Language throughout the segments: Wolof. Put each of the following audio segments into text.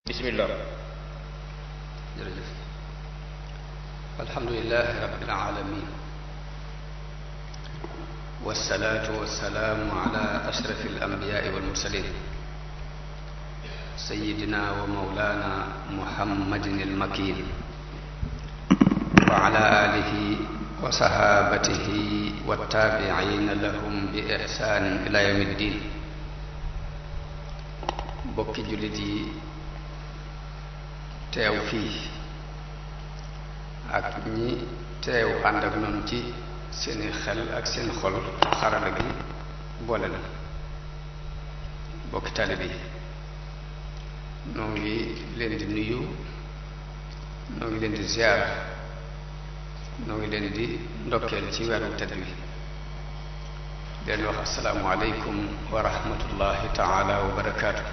bismillah. jërëjëf. alhamdulilahi rabbil alamin wasalaatu wasalaamu ala ashrafi alambiyaai walmursalin sayidina wa maulana muhammadin almakin wa ala alihi wa sahabatihi wattabiina lahum bi ihsanin ila yawmi ddin. bokki jullit yi teew fii ak ñi teew ànd ak noonu ci seeni xel ak seen xol xarala gi boole na bokki taalibe yi noo ngi leen di nuyu, noo ngi leen di ziar, noo ngi leen di ndokkeel ci weeru tedd wi leen wax asalaamu aleykum wa rahmatullahi taala wa barakaatu.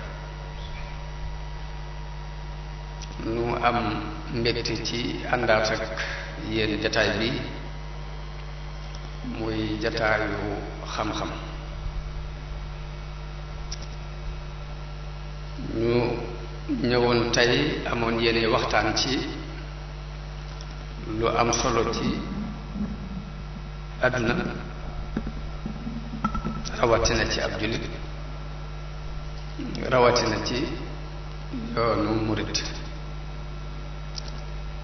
nu am mbégte ci àndaat ak yéen jataay bi muy jataayu xam-xam. ñu ñëwoon tey amoon yéene waxtaan ci lu am solo ci àdduna rawatina ci ab jullit, rawatina ci yoonu murit,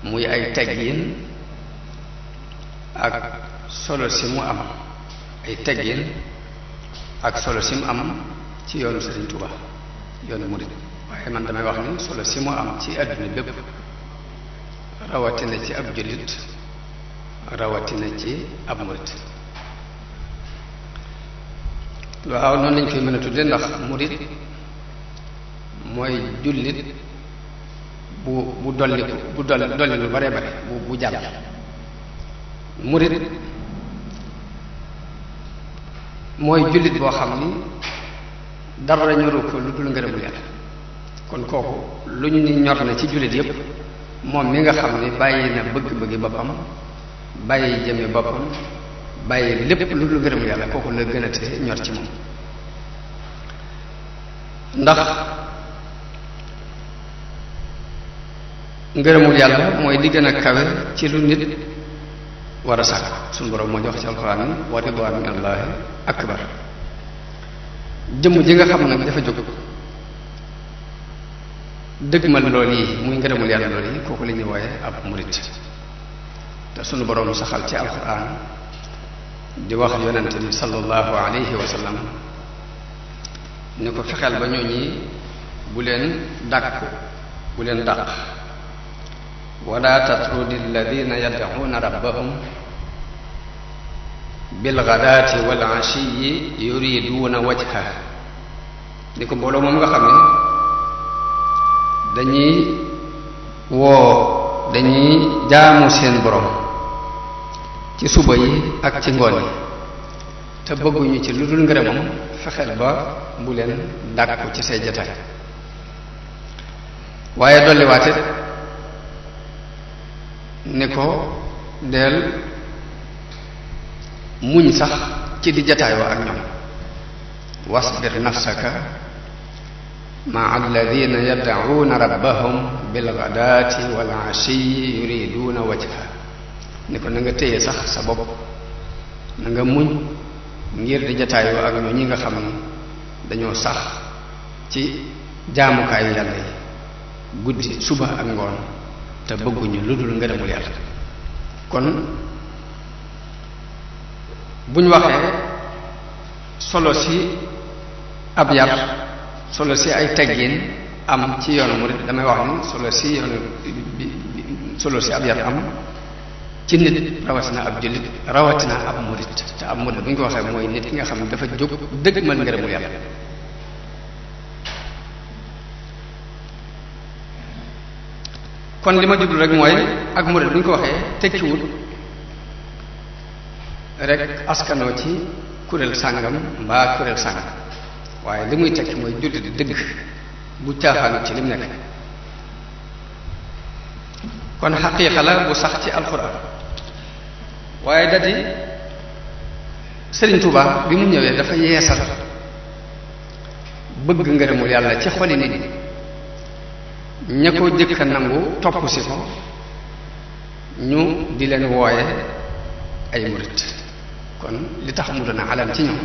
muy ay teggin ak solo si mu am, ay teggin ak solo si mu am ci yoonu Sëriñ Tuubaa, yoonu murid. waaye man damay wax ni solo si mu am ci àdduna bépp, rawatina ci ab jullit, rawatina ci ab murid. waaw noonu lañ koy mën a tudde ndax murid mooy jullit bu dolli lu bare bare bu jàll. murid mooy jullit boo xam ni dara ñoru ko lu dul ngërëmul yàlla. kon kooku lu ñu ni ñor na ci jullit yépp, moom mi nga xam ni bàyyi na bëgg-bëggi boppam, bàyyi jëme boppam, bàyyi lépp lu dul ngërëmul yàlla, kooku la gën a te ñor ci moom. ndax ngërëmul yàlla mooy li gën a kawe ci lu nit war a sàkk. suñu borom moo jox ci alxuraan ni wa ridwaanu minallaahi akbar. jëmm ji nga xam nag dafa jóg dëgmal lool yi muy ngërëmul yàlla lool yi, kooku la ñuy wooye ab murit. te suñu borom saxal ci alxuraan di wax yonente bi sallallahu alayhi wa sallam ni ko fexeel ba ñooñi bu leen dàkku, bu leen dàq. wala tatrudi alladina yad'una rabbahum bilghadaati wal ashiyi yuriduna wajha. ni ko mbooloo moom nga xam ne dañuy jaamu seen borom ci suba yi ak ci ngoon yi te bëgguñu ci lu dul ngërëmam, fexeel ba bu leen dàkku ci say jataay. waaye dolliwaate ni ko del muñ sax ci di jataayoo ak ñoom. wasbir nafsaka maa alladina yad'uuna rabbahum bilghadaati wal ashiyi yuriduuna wajha. ni ko na nga téye sax sa bopp, na nga muñ ngir di jataayoo ak ñoo ñi nga xam ni dañoo sax ci jaamukaayu yàlla yi guddi suba ak ngoon te bëgguñu lu dul ngërëmul yàlla. kon bu ñu waxee solo si ab yar, solo si ay teggin am ci yoonu murid, damay wax ni solo si ab yar am ci nit, rawatina ab jullit, rawatina ab murid. te ab murid bu ñu ko waxee mooy nit ki nga xam ne dafa jóg dëgg mën ngërëmul yàlla. kon li ma jublu rek mooy ak murid bu ñu ko waxee tekkiwul rek askanoo ci kuréel sàngam mbaa kuréel sàngam, waaye li muy tekki mooy jullit dëgg bu caaxaanut ci lim nekk. kon xaqiiqa la bu sax ci alxuraan. waaye dadi Sëriñ Tuubaa bi mu ñëwee dafa yeesal bëgg ngërëmul yàlla ci xoli nit ñi ña ko jëkk a nangu topp si ko ñu di leen wooye ay murit kon li tax mu doon alam ci ñoom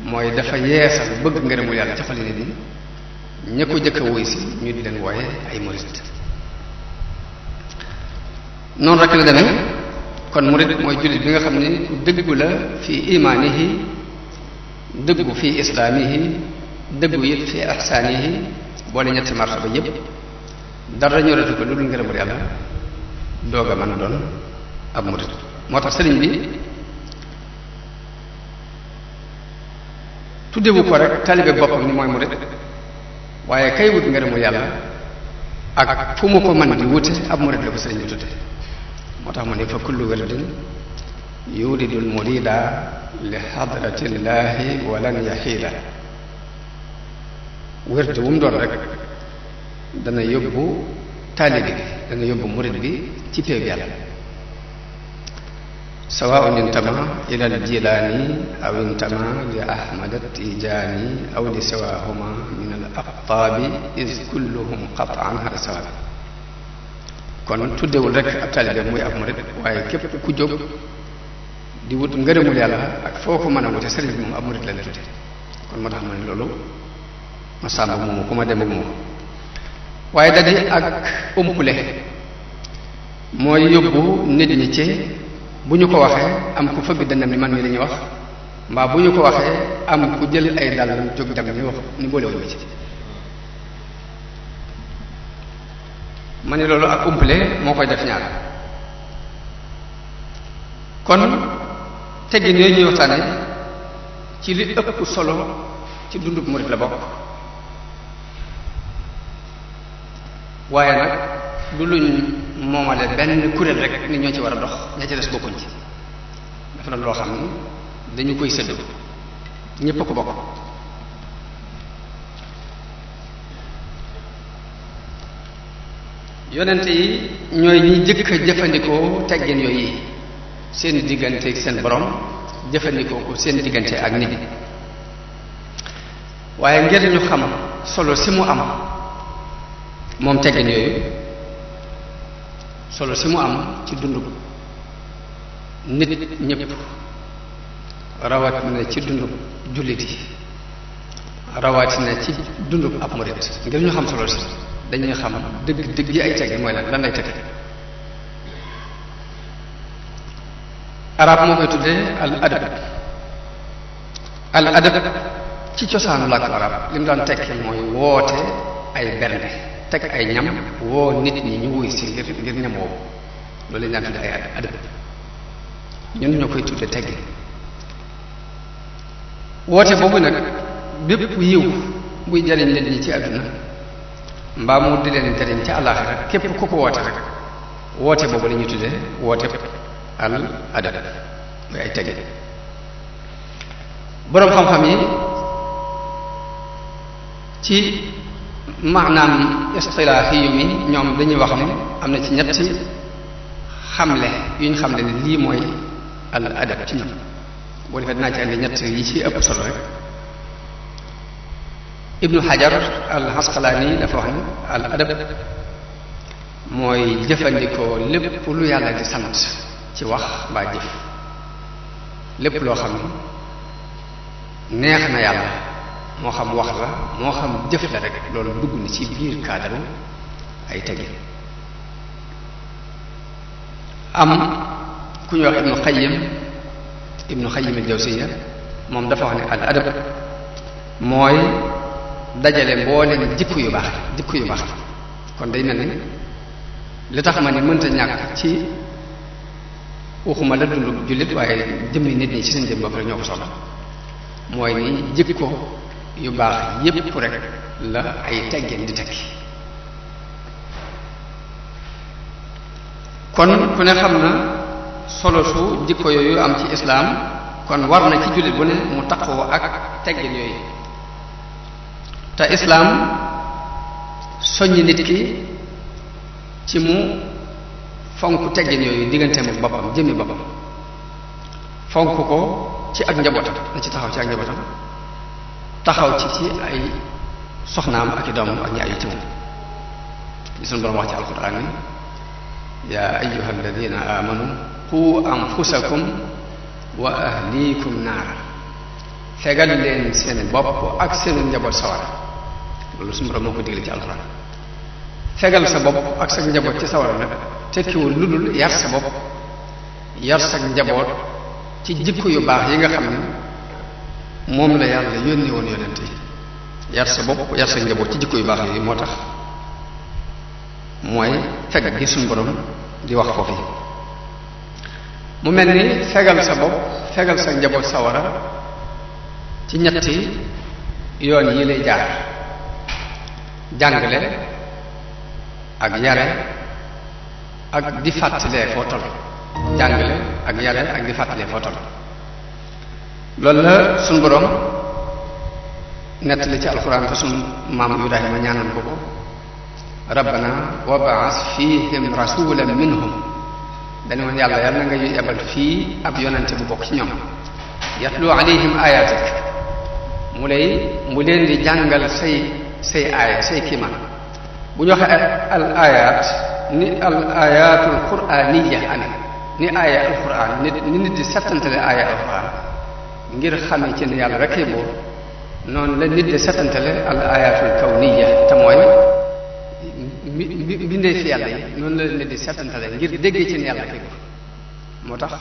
mooy dafa yeesal bëgg ngërëmul yàlla ci xoli nit ñi ña ko jëkk a wuy si ñu di leen wooye ay murit noonu rek la demee kon murit mooy jullit bi nga xam ne ku dëggu la fi imaanihi dëggu fi islaamihi dëggu it fi ihsaanihi boole ñetti martaba yépp dara ñoratu ko lu dul ngërëmul yàlla doog a mën a doon ab murit moo tax sëriñ bi tuddewu ko rek taalibe boppam ni mooy murit waaye kay wut ngërëmul yàlla ak fu mu ko mën di wute ab murit la ko sëriñ bi tudde moo tax mu ne fa kullu wirdin yuridul murida li hadratillahi walan yaxiila wérte wu mu doon rek dana yóbbu taalibe bi dana yóbbu murid bi ci péeb yàlla sawaun intama ila al jilaani aw intama li ahmad tijaani aw li sawahuma min al aqtaabi is kulluhum qatan hada sawabi kon tuddewul rek ab taalibe muy ab murid waaye képp ku jóg di wut ngërëmul yàlla ak foo ko mën a wute sëriñ bi moom ab murid la la tudde kon moo tax ma ne loolu ma sàmba moomu ku ma dem ak moom waaye dadi ak umpule mooy yóbbu nit ñi ci bu ñu ko waxee am ku fëgg dënnam ni man mii lañuy wax mbaa bu ñu ko waxee am ku jël ay dàllam jóg dem ni wax ni boolewuñ ma ci ma ne loolu ak umpule moo koy def ñaar kon teggin yooyu ñuy waxtaane ci li ëpp solo ci dundub murid la bokk waaye nag du luñ moomale benn kuréel rek ni ñoo ci war a dox ña ci des bokkuñ ci dafa na loo xam ni dañu koy séddu ñépp a ko bokk yonente yi ñooy ñi jëkk a jëfandikoo teggin yooyu seen diggante ak seen borom jëfandikoo ko seen diggante ak nit waaye ngir ñu xam solo si mu am moom teggin yooyu solo si mu am ci dundu nit ñëpp rawatina ci dundu jullit yi rawatina ci dundu ab murit ngir ñu xam solo si dañuy xam dëgg dëgg yi ay teggin mooy lan lay teg arab moo koy tuddee al adab ci cosaanu làkk arab li mu daan tekki mooy woote ay bernde teg ay ñam woo nit ñi ñu wuy si ngir ñam woowu loolu lañu daan tuddee ay adab ñun ñoo koy tuddee teggin woote boobu nag bépp yiw buy jariñ nit ñi ci àdduna mbaa mu di leen jariñ ci àllaaxira képp ku ko woote rek woote boobu la ñuy tuddee woote al adab muy ay teggin boroom xam-xam yi ci maanaam istilaahi yu mi ñoom dañuy wax ne am na ci ñetti xamle yu ñu xamle ne lii mooy al adab ci ñoom boo defee dinaa ci andi ñett yi ci ëpp solo rek ibnu xajar al asqalaani dafa wax ne al adab mooy jëfandikoo lépp lu yàlla di sant ci wax mbaa jëf lépp loo xam ne neex na yàlla moo xam wax la moo xam jëf la rek loolu dugg na ci biir cadre ay teggin am ku ñuy wax ibnu xayyim al jawziya moom dafa wax ne al adab mooy dajale mbooleem jikko yu baax kon day mel ni li tax ma ni mënta ñàkk ci waxuma la dund jullit waaye jëmmi nit ñi ci seen jëm bopp rek ñoo ko soxla mooy ni jikko yu baax yépp rek la ay teggin di tekki kon ku ne xam na solo su jikko yooyu am ci islaam kon war na ci jullit bu ne mu taqoo ak teggin yooyu te islaam soññ nit ki ci mu fonk teggin yooyu digganteem ak boppam jëmmi boppam fonk ko ci ak njabootam na ci taxaw ci ak njabootam taxaw ci ay soxnaam ak i doomam ak ñaar yi ci moom li sunu borom wax ci alquran ni yaa ayyuha alladina amanu qu anfusakum wa ahlikum naara fegal leen seen bopp ak seenu njaboot sawara loolu sunu borom moo ko digle ci alquran fegal sa bopp ak sa njaboot ci sawara nag tekkiwul lu dul yar sa bopp yar sa njaboot ci jikko yu baax yi nga xam ne moom la yàlla yónni woon yonent yi yar sa bopp yar sa njaboot ci jikko yu baax yi moo tax mooy fekk gi suñu borom di wax foofu mu mel ni fegal sa bopp fegal sa njaboot sawara ci ñetti yoon yi lay jaar jàngale ak yare ak di fàttalee foo toll jàngale ak yare ak di fàttalee foo toll loolu la suñu borom nettali ci alxuraan te suñu maam Ibrahima ñaanoon ko ko rabbana wab'ath fihim rasulan minhum dañu woon yàlla na nga yebal fii ab yonente bu bokk ci ñoom yatlu alayhim ayatik mu leen di jàngal say aaya say kiimaan bu ñu waxee al ayat ni al ayatul qur'aniyya ane ni aaya alquran ni nit di settantale aaya alquran ngir xamee ci ne yàlla rek ay buur noonu la nit di settantale al ayatul kawniyya te mooy bindee fi yàlla yi noonu la nit di settantale ngir déggee ci ne yàlla rek ay buur moo tax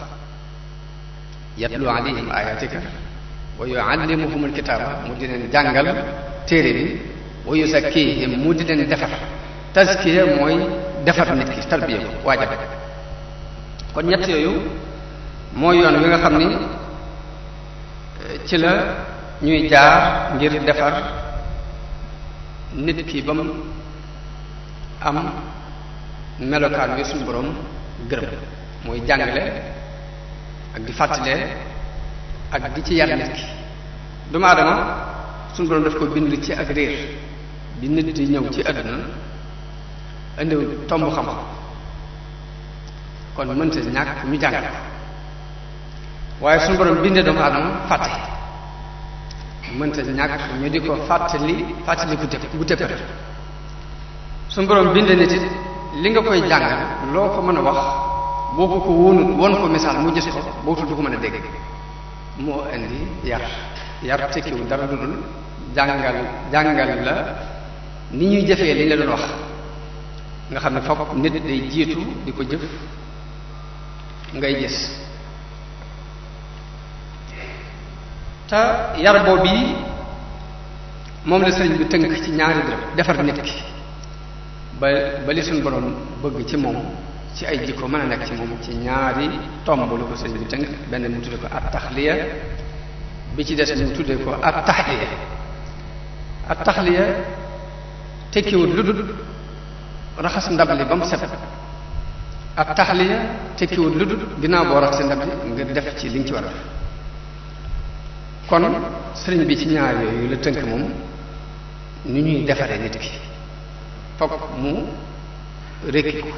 yatlu alayhim ayatika wa yuallimuhum alkitaaba mu di leen jàngal téere bi wa yuzakkihim mu di leen defar tazkiya mooy defar nit ki tarbiya ko waajal kon ñett yooyu mooy yoon wi nga xam ni ci la ñuy jaar ngir defar nit ki ba mu am melokaan wi suñu borom gërëm mooy jàngale ak di fàttalee ak di ci yar nit ki doomu aadama suñu borom daf ko bind ci ak réer bi nit di ñëw ci àdduna indiw tomb xam-xam kon mënta ñàkk ñu jàngal waaye suñu borom bindee doomu aadama fàtte mënta ñàkk ñu di ko fàttali bu tëppale suñu borom bindee nit it li nga koy jàngal loo ko mën a wax boo ko wóonut won ko misaal mu gis ko bootul du ko mën a dégg moo indi yar tekkiwul dara lu dul jàngal la ni ñuy jëfee li ñu la doon wax nga xam ne fokk nit day jiitu di ko jëf ngay gis te yar boobu yi moom la sëriñ bi tënk ci ñaari dërëm defar nit ki ba li suñu borom bëgg ci moom ci ay jikko mën a nekk ci moom ci ñaari tomb lu ko sëriñ bi tënk benn mu tudde ko at taxliya bi ci des mu tuddee ko at taxliya at taxliya tekkiwul lu dul raxas ndab li ba mu set ak taxliya tekkiwul lu dul ginnaaw boo raxas ndab li nga def ci li nga ci war a def kon sëriñ bi ci ñaar yooyu la tënk moom ni ñuy defaree nit ki fokk mu rekki ko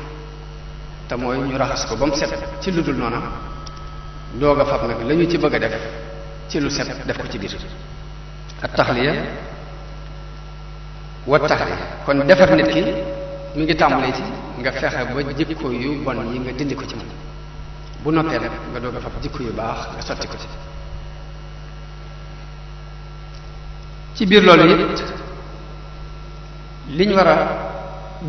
te mooy ñu raxas ko ba mu set ci lu dul noona doog a fab nag la ñu ci bëgg a def ci lu set def ko ci biir ak taxliya wa taxliya kon defar nit ki mi ngi tàmbalee ci nga fexe ba jikko yu bon yi nga dindi ko ci moom bu noppee nag nga doog a fab jikko yu baax nga sotti ko ci biir loolu it liñ war a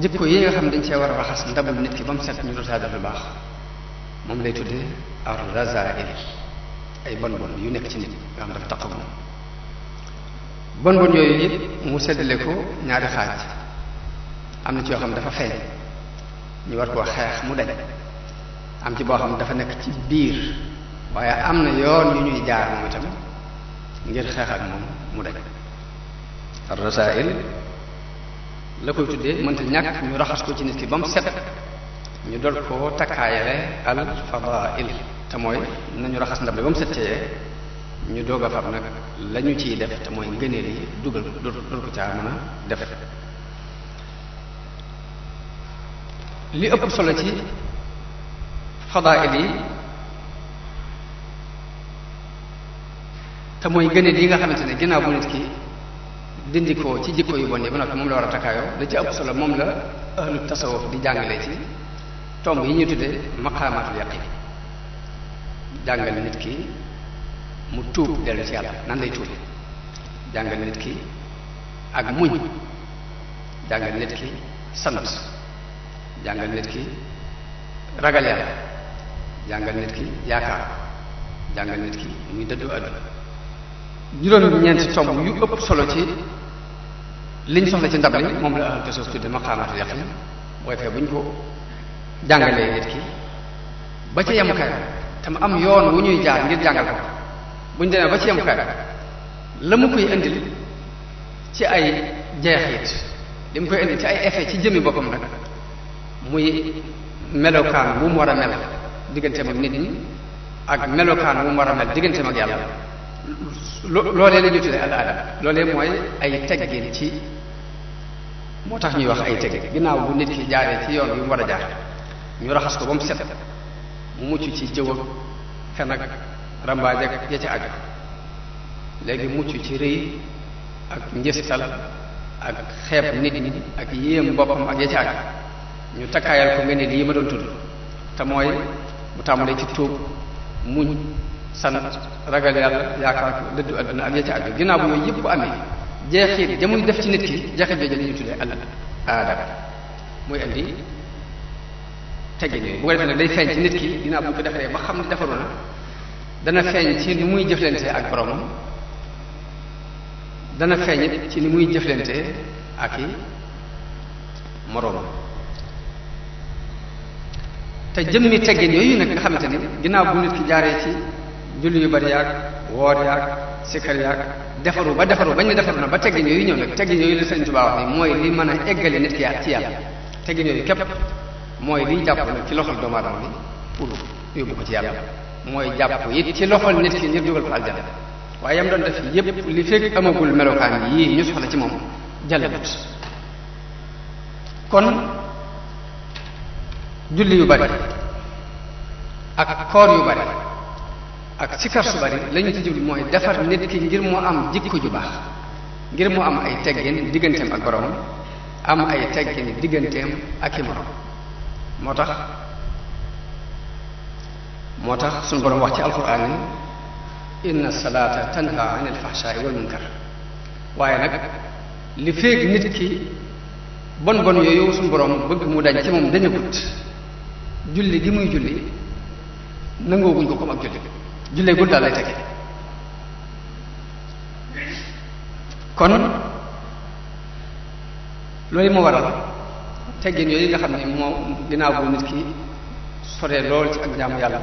jikko yi nga xam dañ cee war a raxas ndabul nit ki ba mu set ñu dootaa def lu baax moom lay tuddee ar razail ay bon bon yu nekk ci nit nga xam dafa taq moom bon bon yooyu it mu seddale ko ñaari xaaj am na ci yoo xam dafa feeñ ñu war koo xeex mu dañ am ci boo xam dafa nekk ci biir waaye am na yoon yu ñuy jaar moom itam ngir xeex ak moom mu dañ ar rasail la koy tuddee mënta ñàkk ñu raxas ko ci nit ki ba mu set ñu dol koo takkaayale al fadail te mooy nañu raxas ndab li ba mu settee ñu doog a fab nag la ñu ciy def te mooy ngëneel yi dugal dul ko caa mën a def li ëpp solo ci fadail yi te mooy ngëneel yi nga xamante ne ginnaaw bu nit ki dindi ko ci jikko yu bon yi ba noppi moom la war a takkaayoo la ci ëpp solo moom la ahlu tasawuf di jàngale ci tomb yi ñu tuddee maqaamaatul yaqin jàngal nit ki mu tuub dellu ci yàlla nan lay tuub jàngal nit ki ak muñ jàngal nit ki sant jàngal nit ki ragal yàlla jàngal nit ki yaakaar jàngal nit ki muy dëddu àdduna juróom-ñeenti tomb yu ëpp solo ci liñ soxla ci ndab li moom la ahlu tasawuf tudde maqaamaatul yaqin booy fee bu ñu ko jàngalee nit ki ba ca yemukaay te mu am yoon wu ñuy jaar ngir jàngal ko bu ñu demee ba ci yemukaay la mu koy indil ci ay jeexit li mu koy indil ci ay effet ci jëmmi boppam nag muy melokaan wu mu war a mel digganteem ak nit ñi ak melokaan wu mu war a mel digganteem ak yàlla loolee la ñuy tuddee al adab loolee mooy ay teggin ci moo tax ñuy wax ay teggin ginnaaw bu nit ki jaaree ci yoon wi mu war a jaar ñu raxas ko ba mu set mu mucc ci jëw ak fen ak rambaaj ak ya ci aju léegi mucc ci rëy ak njëstal ak xeeb nit ñi ak yéem boppam ak ya ci aju ñu takkaayal ko nga ne lii ma doon tudd te mooy bu tàmbalee ci tuub muñ sant ragal yàlla yaakaar ko dëddu àdduna ak ya ci aju ginnaaw bu yooyu yëpp bu amee jeexit ja muy def ci nit ki jeexit jooju la ñuy tuddee al adab muy indi teggin yooyu bu ko defee nag day feeñ ci nit ki ginnaaw bu ñu ko defaree ba xam ne defaru na dana feeñ ci ni muy jëflante ak boromam dana feeñ ci ni muy jëflante ak i moroomam te jëmmi teggin yooyu nag nga xamante ni ginnaaw bu nit ki jaaree ci julli yu bari yaag woor yaag sikkar yaag defaru ba bañ ne defaru na ba teggin yooyu ñëw nag teggin yooyu la Sëriñ Tuubaa wax ni mooy li mën a eggale nit ki ci yàlla teggin yooyu képp mooy liy jàpp nag ci loxol doomu aadama bi pour yóbbu ko ci yàlla mooy jàpp it ci loxol nit ki ngir dugal ko aljana waaye yam doon def yépp li fekk amagul melokaan yii ñu soxla ci moom jàllagut kon julli yu bari ak koor yu bari ak sikar su bari lañu ci jublu mooy defar nit ki ngir mu am jikko ju baax ngir mu am ay teggin digganteem ak borom am ay teggin digganteem ak i morom moo tax suñu borom wax ci alquran ni inna salata tanha anil fahsha'i wal munkar waaye nag li féeg nit ki bon bon yooyu suñu borom bëgg mu dañ ci moom dañu gut julli gi muy julli nangooguñ ko comme ak jullee gul daal lay tege kon loolu moo waral teggin yooyu nga xam ne moom ginnaaw bu nit ki soree lool ci ak jaamu yàlla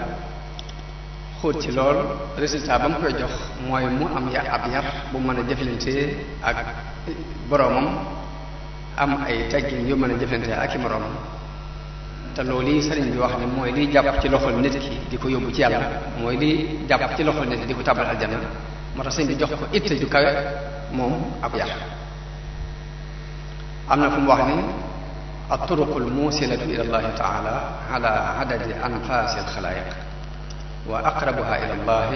xóot ci lool résultat ba mu koy jox mooy mu am ab yar bu mën a jëflante ak boroomam am ay teggin yu mën a jëflante ak i moroomam te loolu yi sëriñ bi wax ne mooy liy jàpp ci loxol nit ki di ko yóbbu ci yàlla mooy liy jàpp ci loxol nit ki di ko tàbbal aljanna moo tax sëriñ bi jox ko itte ju kawe moom ab yar am na fu mu wax ni الطرق الموصلة إلى الله تعالى على عدد أنفاس الخلائق وأقربها إلى الله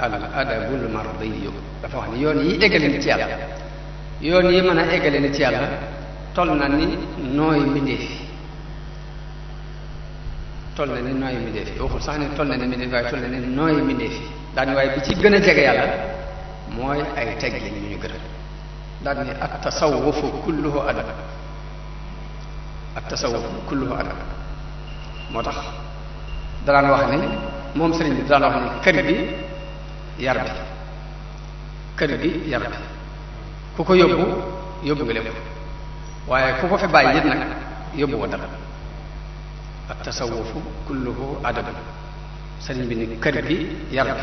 الأدب المرضي dafa wax ni yoon yi eggale nit yàlla yoon yi mën a eggale nit yàlla toll na ni nooy mbindeef toll na ni nooy mbindeef waxul sax ni toll na ni mbindeef waaye toll na ni nooy mbindeef daani waaye bi ci gën a jege yàlla mooy ay teggin yu ñu gërëm daal ni at tasawufu kulluhu adab ak tasawuf kulluhu adab moo tax danaan wax ni moom sëriñ bi daan wax ni kër gi yar bi ku ko yóbbu nga lépp waaye ku ko fi bàyyi it nag yóbbu ko dara ak tasawufu kulluhu adab sëriñ bi ni kër gi yar bi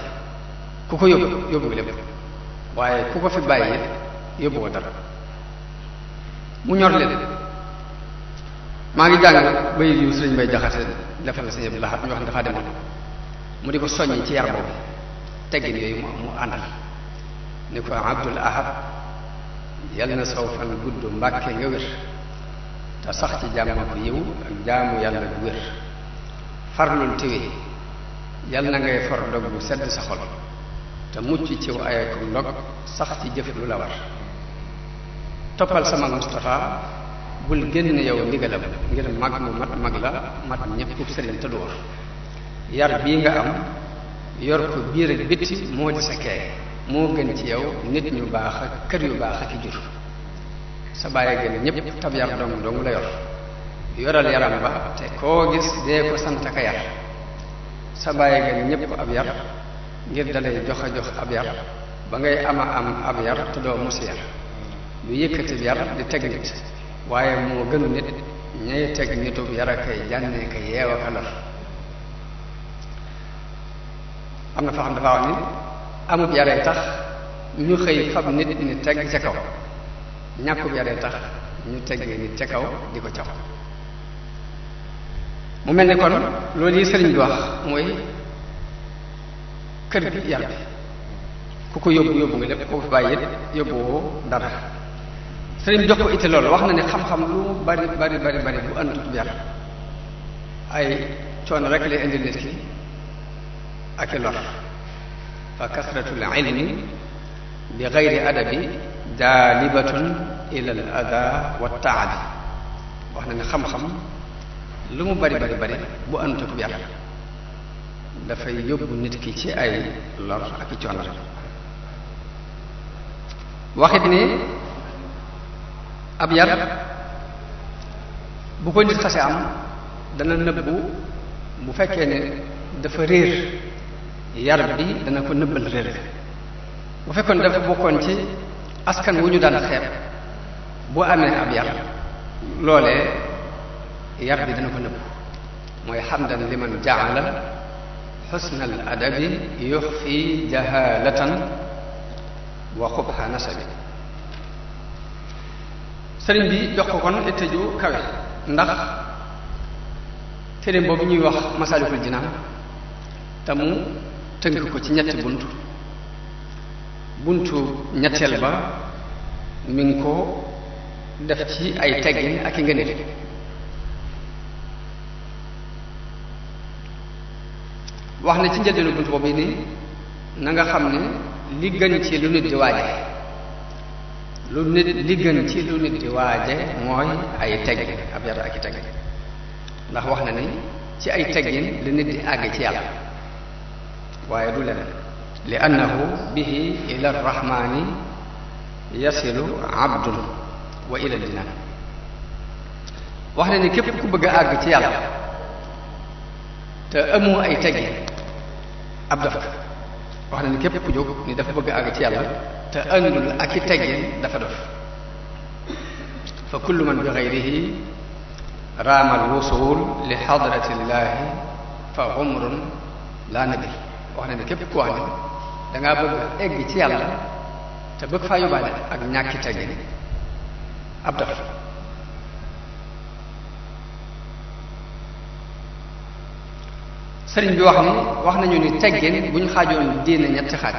ku ko yóbbu nga lépp waaye ku ko fi bàyyi it yóbbu ko dara mu ñor leen maa ngi jàng bay yu sëriñ bay jaxate defal na sëñ Abdou Lahad ñu wax ne dafaa demoon mu di ko soññi ci yar boobu teggin yooyu mu àndal ni ko Abdul Ahad yal na saw fan gudd mbàkke nga wér te sax ci jàmm ko yiw ak jaamu yàlla bu wér farlul téwee yal na ngay for dog bu sedd sa xol te mucc ciw ayakum ndog sax ci jëf lu la war toppal sama Mustafa bul génn yow ndigalam ngir mag mu mag la mat ñëpp sëriñ te du war yar bii nga am yor ko biir ak bitti moo di sa kee moo gën ci yow nit ñu baax ak kër yu baax ak i jur sa bàyyi gën ñëpp tab yar dong la yor yoral yaram ba te koo gis dee ko sant ka yar sa bàyyi gën ñëpp ab yar ngir dalay jox ab yar ba ngay am ab yar te doo mos yar lu yëkkati yar di teg nit waaye moo gënu nit ñay teg nitub yar a kay jànne ka yeewa ka lor am na foo xam dafa wax ni amub yaree tax ñu xëy fab nit ni teg ca kaw ñàkkub yaree tax ñu teggee nit ca kaw di ko caw mu mel ni kon loolu yi sëriñ bi wax mooy kër gi yar bi ku ko yóbbu nga lépp ku ko fi bàyyi it yóbbuwoo dara sëriñ bi jox ko itte loolu wax na ne xam-xam lu mu bari bu àndut yar ay coono rek lay indil nit ki ak i lor fa kasratul ilmi bi gayri adabi jaalibatun ila al ada wa taabi wax na ne xam-xam lu mu bari bu àndut yar dafay yóbbu nit ki ci ay lor ak i coono rek waxit ni ab yar bu ko nit xase am dana nëbbu bu fekkee ne dafa réer yar bi dana ko nëbbal réer bu fekkoon dafa bokkoon ci askan wu ñu daan xeeb bu amee ab yar loolee yar bi dana ko nëbb mooy xamdan liman jaala xusna al adabi yuxfi jahalatan wa xubha nasabi sëriñ bi jox ko kon itte ju kawe ndax téere boobu ñuy wax Masaalikul Jinaan te mu tënk ko ci ñetti buntu ñetteel ba mi ngi ko def ci ay teggin ak i ngëneel wax na ci njëlbeenu buntu boobu ni na nga xam ne li gën ci lu nit di waaje li gën ci lu nit di waaje mooy ay teggin ab yar ak i teggin ndax wax na ni ci ay teggin li nit di àgg ci yàlla waaye du leneen li annahu bihi ila arrahmani yasilu abdun wa ila jinaan wax na ni képp ku bëgg a àgg ci yàlla te amoo ay teggin ab daf wax na ni képp ku jóg ni dafa bëgg a àgg ci yàlla te àndul ak i teggin dafa dof fa kullu man bi gayrihi raama alwusul li xadratillahi fa umrun laa nabi wax na ne képp ku wax ne dangaa bëgg egg ci yàlla te bëgg faa yóbbaale ak ñàkki teggin ab dof sëriñ bi wax nañu ni teggin bu ñu xaajoon diine ñetti xaaj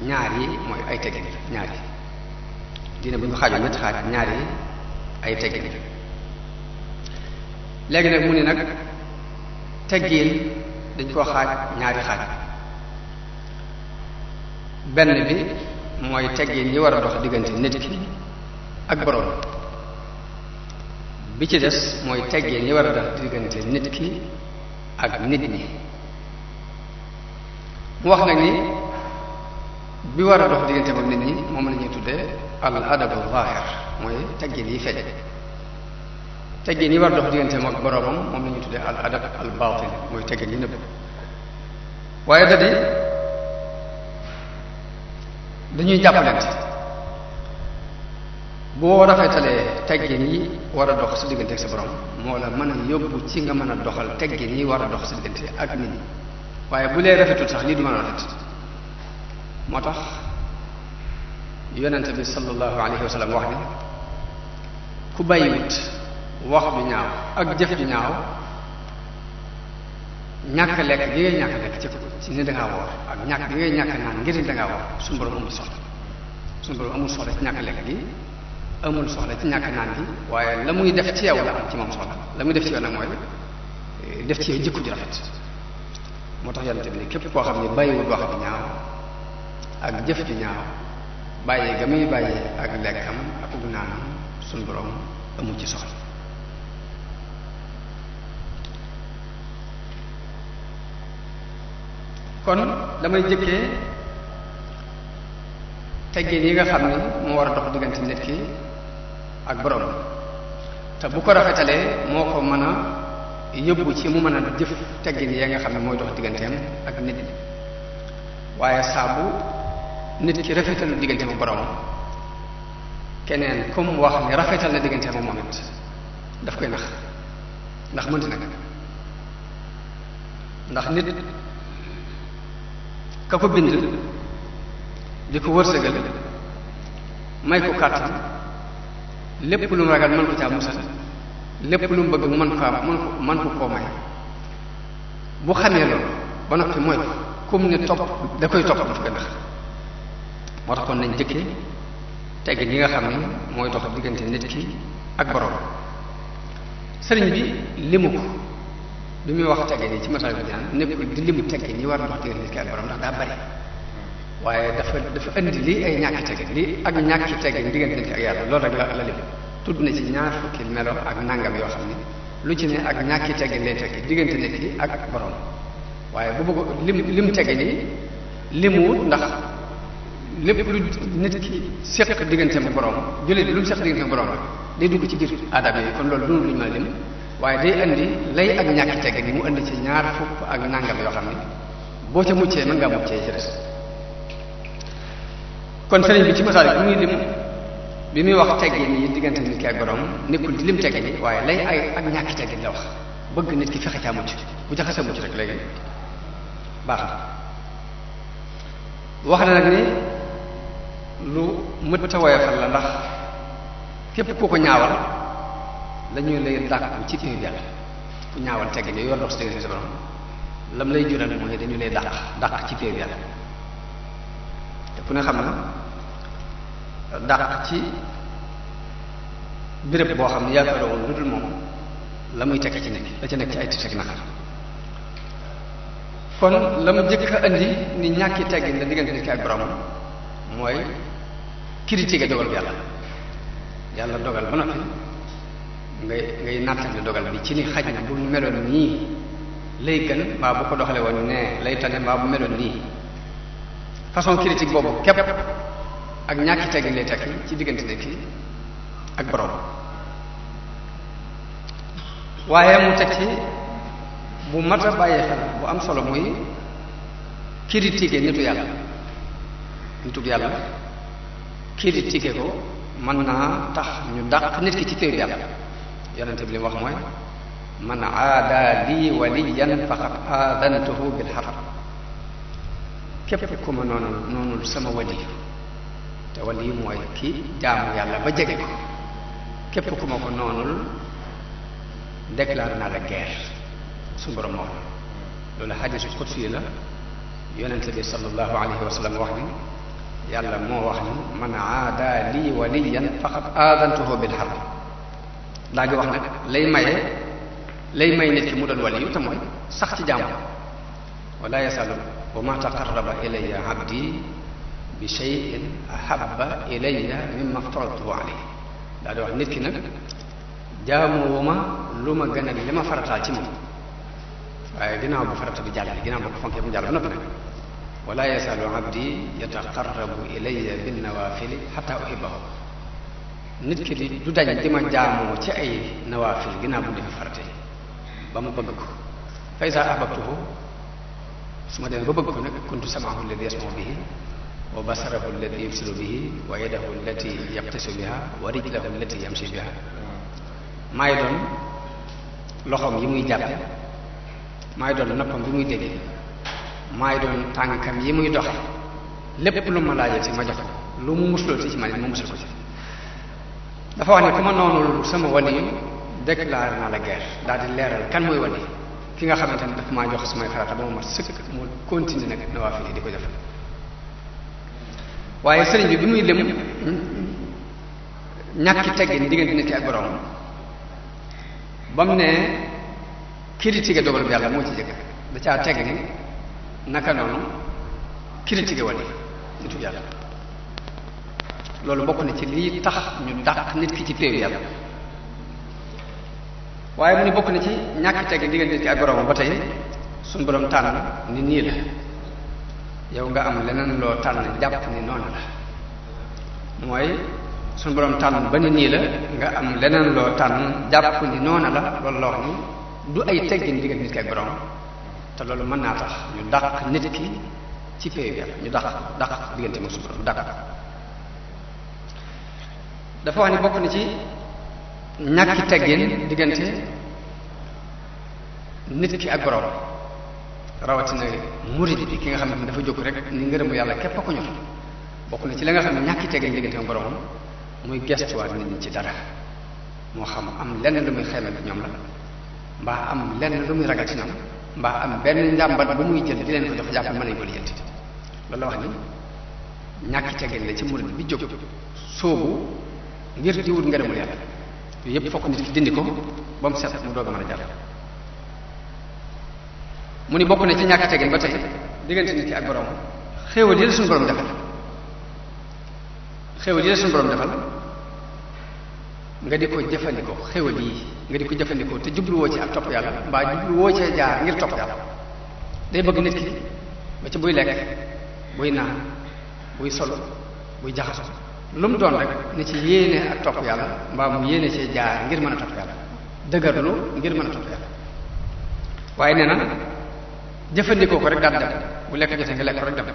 ñaar yi mooy ay teggin ñaar yi diine bu ñu xaajoon ñetti xaaj ñaar yi ay teggin léegi nag mu ni nag teggin dañ koo xaaj ñaari xaaj benn bi mooy teggin yi war a dox diggante nit ki ak boroom bi ci des mooy teggin yi war a dox diggante nit ki ak nit ñi mu wax nag ni bi war a dox diggante moom nit ñi moom la ñuy tuddee al adabu zahir mooy teggin yi feeñ teggin yi war a dox diggante moom ak boroomam moom la ñuy tuddee al adab al batin mooy teggin yi nëbb waaye da di dañuy jàppalante boo rafetalee teggin yi war a dox sa diggante ak sa borom moo la mën a yóbbu ci nga mën a doxal teggin yi war a dox sa diggante ak nit ñi waaye bu lee rafetul sax lii du mën a rafet moo tax yonente bi sallallahu alayhi wa sallam wax ni ku bàyyiwut wax ju ñaaw ak jëf ju ñaaw ñàkk lekk gi ngay ñàkk lekk ci ni dangaa woor ak ñàkk gi ngay ñàkk naan ngir ni dangaa woor suñu borom amul soxla suñu borom amul soxla ci ñàkk lekk gi amul soxla ci ñàkk naan gi waaye la muy def ci yow la am ci moom soxla la muy def ci yow nag mooy def ci yow jikko ju rafet moo tax yonente bi ne képp koo xam ne bàyyiwul wax ju ñaaw ak jëf ju ñaaw bàyyi ga muy bàyyi ak lekkam ak ug naanam suñ borom amu ci soxla. kon damay jëkkee teggin yi nga xam ni moo war a dox diggante nit ki ak borom te bu ko rafetalee moo ko mën a yóbbu ci mu mën a jëf teggin yi nga xam ne mooy dox digganteem ak nit waaye saabu nit ki rafetalu digganteem ak borom keneen comme wax ni rafetal na digganteem ak moom it daf koy nax ndax mënti nag ndax nit ka ko bind di ko wërsëgal may ko kàttan lépp lu mu ragal mën ko caa musal lépp lu mu bëgg mën ko koo may bu xamee loolu ba noppi mooy ko comme ne topp da koy topp daf koy nax moo tax kon nañ jëkkee teggin yi nga xam ne mooy dox diggante nit ki ak borom sëriñ bi limu ko bi muy wax teggin yi ci masal bi ñaan nekkul di limu teggin yi war a dox diggante nit ki ak borom ndax daa bari waaye dafa indi lii ay ñàkki teggin lii ak ñàkki teggin diggante nit ki ak yàlla loolu rek la lim tudd na ci ñaar fukki melo ak nangam yoo xam ne lu ci ne ak ñàkki teggin lay teggi diggante nit ki ak borom waaye bu bëgg lim teggin yi limuwut ndax lépp lu nit ki seq diggante ak borom jullit lu mu seq diggante ak borom rek day dugg ci biir aadama yi kon loolu dunu luñu mën a lim waaye day indi lay ak ñàkki teggin yi mu indi ci ñaar fukk ak nangam yoo xam ne boo ca muccee mën ngaa muccee ci des kon sëriñ bi ci masaal bi muy lim bi muy wax teggin yi diggante nit ki ak borom nekkul di lim teggin yi waaye lay ay ak ñàkki teggin la wax bëgg nit ki fexe caa mucc bu ca xasee mucc rek léegi baax na wax na nag ni lu mët a woyofal la ndax képp ku ko ñaawal dañuy lay dàq ci biir yàlla ku ñaawal teggin yi yor dox si diggante sa borom lam lay jural mooy dañu lay dàq ci biir yàlla te ku ne xam na dàq ci béréb boo xam ne yaakaaroo woon lu dul moom la muy tekk ci nekk la ca nekk ci ay tit ak naqar kon la mu jëkk a indi ni ñàkki teggin la diggante nit ki ak borom mooy critiquer dogal bi yàlla dogal ba noppi ngay nattale dogal bi ci ni xaj na bu meloon nii lay gën mbaa bu ko doxale woon ne lay tane mbaa bu meloon nii façon critique boobu képp ak ñàkki teggin lay tekki ci diggante nit ki ak borom waaye mu teg ci bu mat a bàyyi xel bu am solo muy critiquer nitu yàlla critiquer ko mën naa tax ñu dàq nit ki ci téeru yàlla yonente bi li mu wax mooy man aada lii waliyan faqad aadantuhu bil harb képp ku ma noonul sama wali te wali mooy ki jaamu yàlla ba jege ko képp ku ma ko noonul déclaré naa la guerre su borom moo loolu xadiisu qudsi la yonente bi sallallahu alayhi wa sallam wax ni yàlla moo wax ni man aada lii waliyan faqad aadantuhu bil harb daa ngi wax nag lay may nit ki mu doon waliyu te mooy sax ci jaamu wala yasalu wa ma taqarraba ilayya abdi bi shay'in ahabba ilayya mimma aftaradtuhu alayhi daa di wax nit ki nag jaamuwuma lu ma gën a li ma farataal ci moom waaye ginnaaw bu farata bi jàll ginnaaw bu ko fonkee bu jàll ba noppi nag wala yasalu abdi yataqarrabu ilayya bin nawafili hatta uhibbahu nit ki du dañ di ma jaamoo ci ay nawaafil ginnaaw bu defe farate ba ma bëgg ko fa iza ahbabtuhu su ma demee ba bëgg ko nag kuntu sam'ahu alladi yasma'u bihi wa basarahu alladi yubsiru bihi wa yadahu allati yabtasu biha wa rijlahu allati yamshi biha maay doon loxoom yi muy jàppe maay doon noppam bi muy déggee maay doon tànkam yi muy doxe lépp lu ma laajati ma jox ko lu mu muslooti ci man ma musul ko ci dafa wax ne ku ma noonul sama wali déclaré naa la guerre daal di leeral kan mooy wali ki nga xamante ne dafa maa jox samay farata ba ma mat sëkk mu continuer nag nawaafil di ko def waaye sëriñ bi muy lim ñàkki teggin diggante nit ki ak borom ba mu ne critiquer dogal bi yàlla moo ci jëkk da caa tegg ni naka noonu critiquer wali nitu yàlla loolu bokk na ci lii tax ñu dàq nit ki ci péew yàlla. waaye mu ni bokk na ci ñàkk tegg diggante nit ki ak boroomam ba tey suñu borom tànn ni nii la yow nga am leneen loo tànn jàpp ni noonu la mooy suñu borom tànn ba ni nii la nga am leneen loo tànn jàpp ni noonu la loolu la wax ni du ay teggin diggante nit ki ak boroomam te loolu mën naa tax ñu dàq nit ki ci péew yàlla ñu dàq diggante mu suñu borom dàq. dafa wax ni bokk na ci ñàkki teggin diggante nit ki ak borom rawatina murid bi ki nga xam ne dafa jóg rek ni ngërëmu yàlla képp a ko ñor bokk na ci la nga xam ne ñàkki teggin diggante ak boromam muy gestuwaat nit ñi ci dara moo xam am lenn lu muy xeemal ñoom la mbaa am lenn lu muy ragal ci ñoom mbaa am benn njàmbat bu muy jël di leen ko jox jàpp mën nañu ko lijjanti loolu la wax ni ñàkki teggin la ci murid bi jóg soobu ngir di wut ngërëmul yàlla yooyu yëpp fokk nit ki dindi ko ba mu set mu doog a mën a jàll. mu ni bokk na ci ñàkk teggin ba tey diggante nit ki ak borom xéewal yi la suñu borom defal nga di ko jëfandikoo xéewal yi nga di ko jëfandikoo te jubluwoo ci ak topp yàlla mbaa jubluwoo cee jaar ngir topp yàlla day bëgg nit ki ba ci buy lekk buy naan buy solo buy jaxaso lu mu doon rek ni ci yéene ak topp yàlla mbaa mu yéene cee jaar ngir mën a topp yàlla dëgërlu ngir mën a topp yàlla waaye nee na jëfandikoo ko rek daal dem bu lekk jotee nga lekk ko rek dem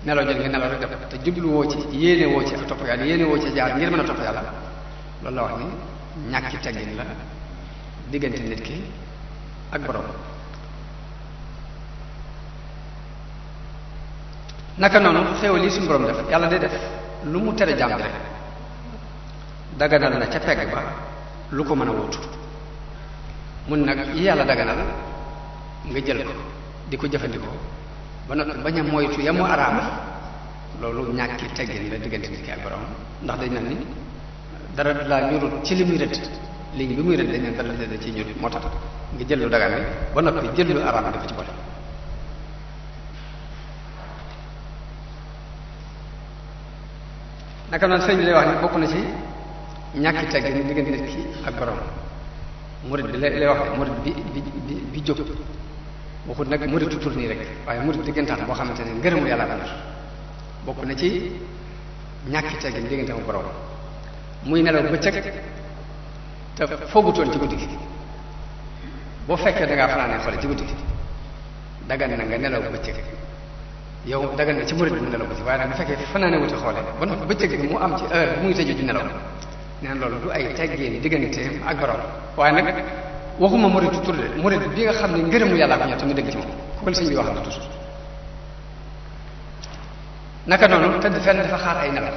nelaw jot nga nelaw rek dem te jubluwoo ci yéene woo ci ak topp yàlla yéene woo ci jaar ngir mën a topp yàlla loolu la wax ni ñàkki teggin la diggante nit ki ak borom. naka noonu xéewal yi suñu borom def yàlla day def lu mu tere jàmm rek daganal na ca pegg ba lu ko mën a wutu mun nag yi yàlla daganal nga jël ko di ko jëfandikoo ba noppi bañ a moytu ya mu araam loolu ñàkki teggin la diggante nit ki ak borom ndax dañ na ni dara laa ñurut ci li muy rëdd ligne bi muy rëdd dañ ne dara la ci ñurut moo tax nga jël lu dagan ba noppi jël lu araam dafa ci boole. naka noonu sëñ bi lay wax ni bokk na ci ñàkki teggin diggante nit ki ak borom murid bi lay wax de murid bi jóg waxut nag murid tutur nii rek waaye murid diggantaan boo xamante ne ngërëmu yàlla ko bokk na ci ñàkki teggin diggante ak borom muy nelaw bëccëg te foogutoon ci guddi gi boo fekkee da ngaa fanaanee xoole ci guddi gi dagan na nga nelaw bëccëg yow dagan na ci murid bi mu nelaw bëccëg waaye nag bu fekkee fanaanee wuti xoole ba noppi bëccëg bi mu am ci heure bu muy tëju di nelaw nee na loolu du ay teggin digganteem ak borom waaye nag waxuma murid tutur de murid bi nga xam ne ngërëmu yàlla ko ñor te mu dëgg ci moom kooku la sëñ bi wax na toujours naka noonu tëdd fenn dafa xaar ay nelaw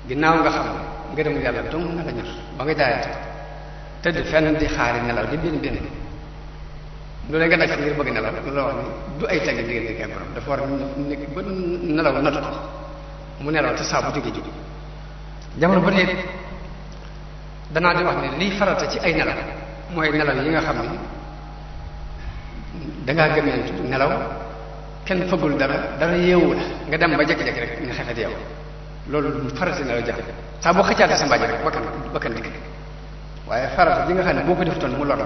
ginnaaw nga xam ne ngërëmu yàlla dong na la ñor ba nga jaayante tëdd fenn di xaari nelaw di benn lu leen nga daj ngir bëgg nelaw loolu la wax ni du ay tegg diggante ak borom dafa war a nekk ba nelaw natu ko mu nelaw te saa bu jógee jóg jamono ba léegi danaa di wax ne liy farata ci ay nelaw mooy nelaw yi nga xam ne dangaa gëmeentu nelaw kenn fëggul dara yeewu la nga dem ba jekki-jekki rek nga xefet yow loolu farata nelaw jax saa boo xëccaate sa mbàjj rek bakkan dikk waaye farata bi nga xam ne boo ko defutoon mu lor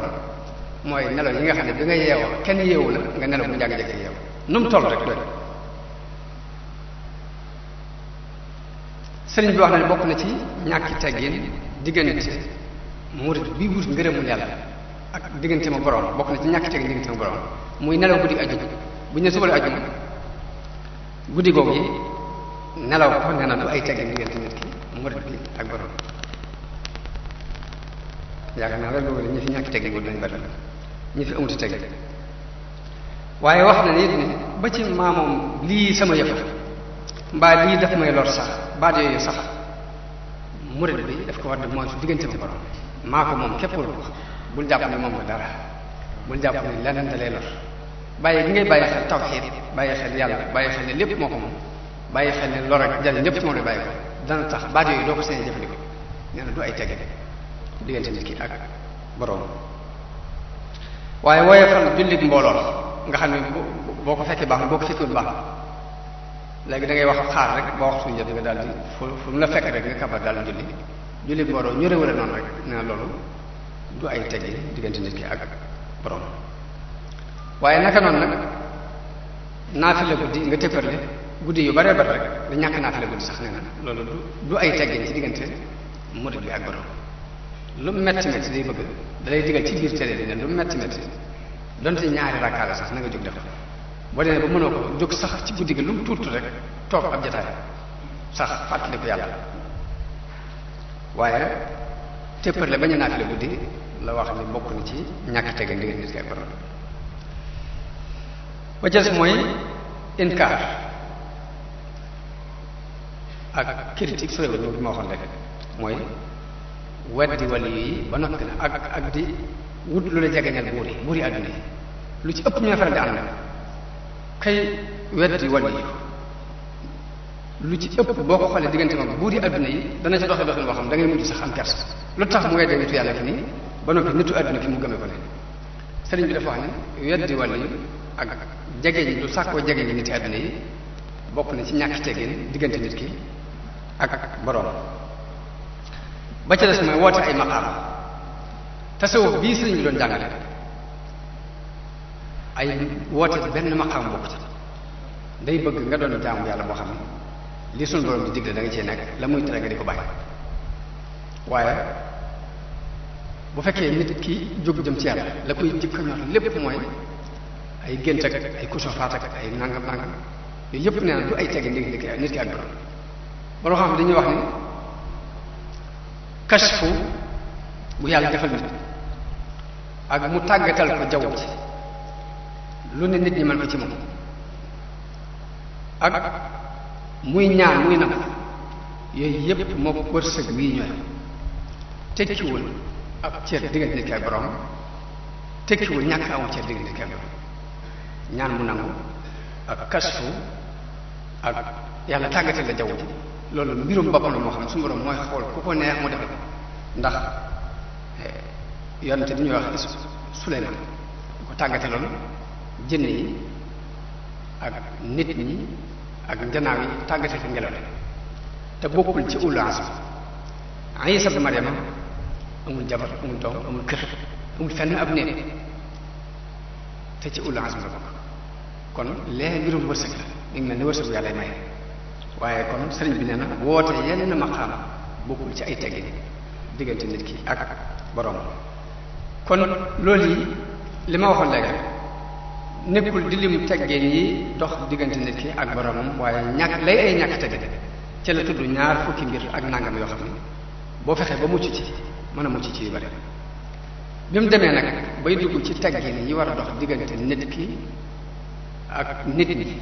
mooy nelaw yi nga xam ne bi nga yeewoo kenn yeewu la nga nelaw bu njàng jekki yeewu nu mu toll rek doy sëriñ bi wax na ne bokk na ci ñàkki teggin diggante murid bi wut ngërëmul yàlla ak diggante ma borom bokk na ci ñàkki teggin diggante ma borom muy nelaw guddi ajjuma bu ñu ne suba la ajjuma guddi googu yi nelaw ko nee na du ay teggin diggante nit ki murid bi ak borom yaakaar naa rek loolu ñi fi ñàkki teggin dañ bari ñi fi amuti teggin waaye wax na nit ni ba ci maamoom lii sama yëfa mbaa lii daf may lor sax baat yooyu sax murid bi daf ko war di mooy su diggante ma borom maa ko moom képp lu ko bul jàpp ne moom ko dara bul jàpp ne leneen da lay lor bàyyi gi ngay bàyyi xel tawxiid bàyyi xel yàlla bàyyi xel ne lépp moo ko moom bàyyi xel ne lor ak jariñ lépp ci moom lay bàyyi ko dana tax baat yooyu doo ko sañee jëfandikoo nee na du ay tegge diggante nit ki ak borom waaye woyefal jullit mbooloo nga xam ne boo ko fekkee baax na boo ko fekkul baax léegi da ngay wax xaar rek ba waxtu jot nga daal di fu mu la fekk rek nga kabar daal di julli mbooloo ñu réwale noonu rek nee na loolu du ay teggi diggante nit ki ak borom. waaye naka noonu nag naafila guddi nga tëpparle guddi yu bare bare rek da ñàkk naafila guddi sax nee na loolu du ay teggin ci diggante murid bi ak borom. lu metti metti day bëgg da lay digal ci biir tere bi ne lu metti metti donte ñaari rakkaa la sax na nga jóg def boo demee ba mënoo ko jóg sax ci guddi gi lu mu tuut rek toog ab jataay sax fàttali ko yàlla. waaye tëpparle bañ a naafila guddi la wax ni bokk na ci ñàkk teggin diggante nit ki ak borom. ba jës mooy inkaar ak critique sooy wut bi ma waxoon rek mooy weddi wali yi ba noppi na ak di wut lu la jegeñal buur yi àdduna yi lu ci ëpp ñooy faral di ànd nag kay weddi wali yi lu ci ëpp boo ko xoolee diggante moom buur yi àdduna yi dana ci doxee doxin boo xam da ngay mujj sax am kersa lu tax mu weddee nitu yàlla ki nii ba noppi nitu àdduna ki mu gëmee ko ne sëriñ bi dafa wax ne weddi wali yi ak jegeñ lu sàkkoo jegeñ nit yi àdduna yi bokk na ci ñàkk teggin diggante nit ki ak boroom. ba ca des mooy woote ay maqaam tasawuf bii sëriñ bi doon jàngale ay woote benn maqaam bokk ci day bëgg nga doon jaamu yàlla boo xam ne li suñu borom di digle da nga cee nekk la muy tere nga di ko bàyyi. waaye bu fekkee nit ki jóg jëm ci yàlla la koy jëkk ñor lépp mooy ay gént ak ay kusofaat ak ay nangam nangam yooyu yëpp nee na du ay teggi ndig nit ki ak borom. ba loo xam ne dañuy wax ni kashfu bu yàlla defal nit ak mu tàggatal ko jaww ji lu ne nit ñi mën ko ci moom ak muy ñaan muy nam yooyu yëpp moo wërsëg wii ñooy tekkiwul ab cër diggante nit ki ak borom tekkiwul ñàkk amu cër diggante nit ki ak borom. ñaan mu nangu ak kashfu ak yàlla tàggatal la jaww ji loolu mbirum boppam la moo xam ne suñu borom mooy xool ku ko neex mu defal ndax yonente bi ñuy wax Suleymaan ko tàggate loolu jën yi ak nit ñi ak njanaaw yi tàggate fi ngelaw li te bokkul ci ulul azm. Iisa ibn Maryama amul jabar amul doom amul kër amul fenn ab néeg te ci ulul azm la bokk kon lee mbirum wërsëg la mi ngi mel ni wërsëgu yàlla maye. waaye kon sëriñ bi nee na woote yenn maqaam bokkul ci ay teggin diggante nit ki ak borom. kon loolu yi li ma waxoon léegi nekkul di lim teggin yi dox diggante nit ki ak boromam waaye ñàkk lay ay ñàkk teggin ci la tudd ñaar fukki mbir ak nangam yoo xam ne boo fexee ba mucc ci mën a mucc ci yu bari. bi mu demee nag bay dugg ci teggin yi war a dox diggante nit ki ak nit ñi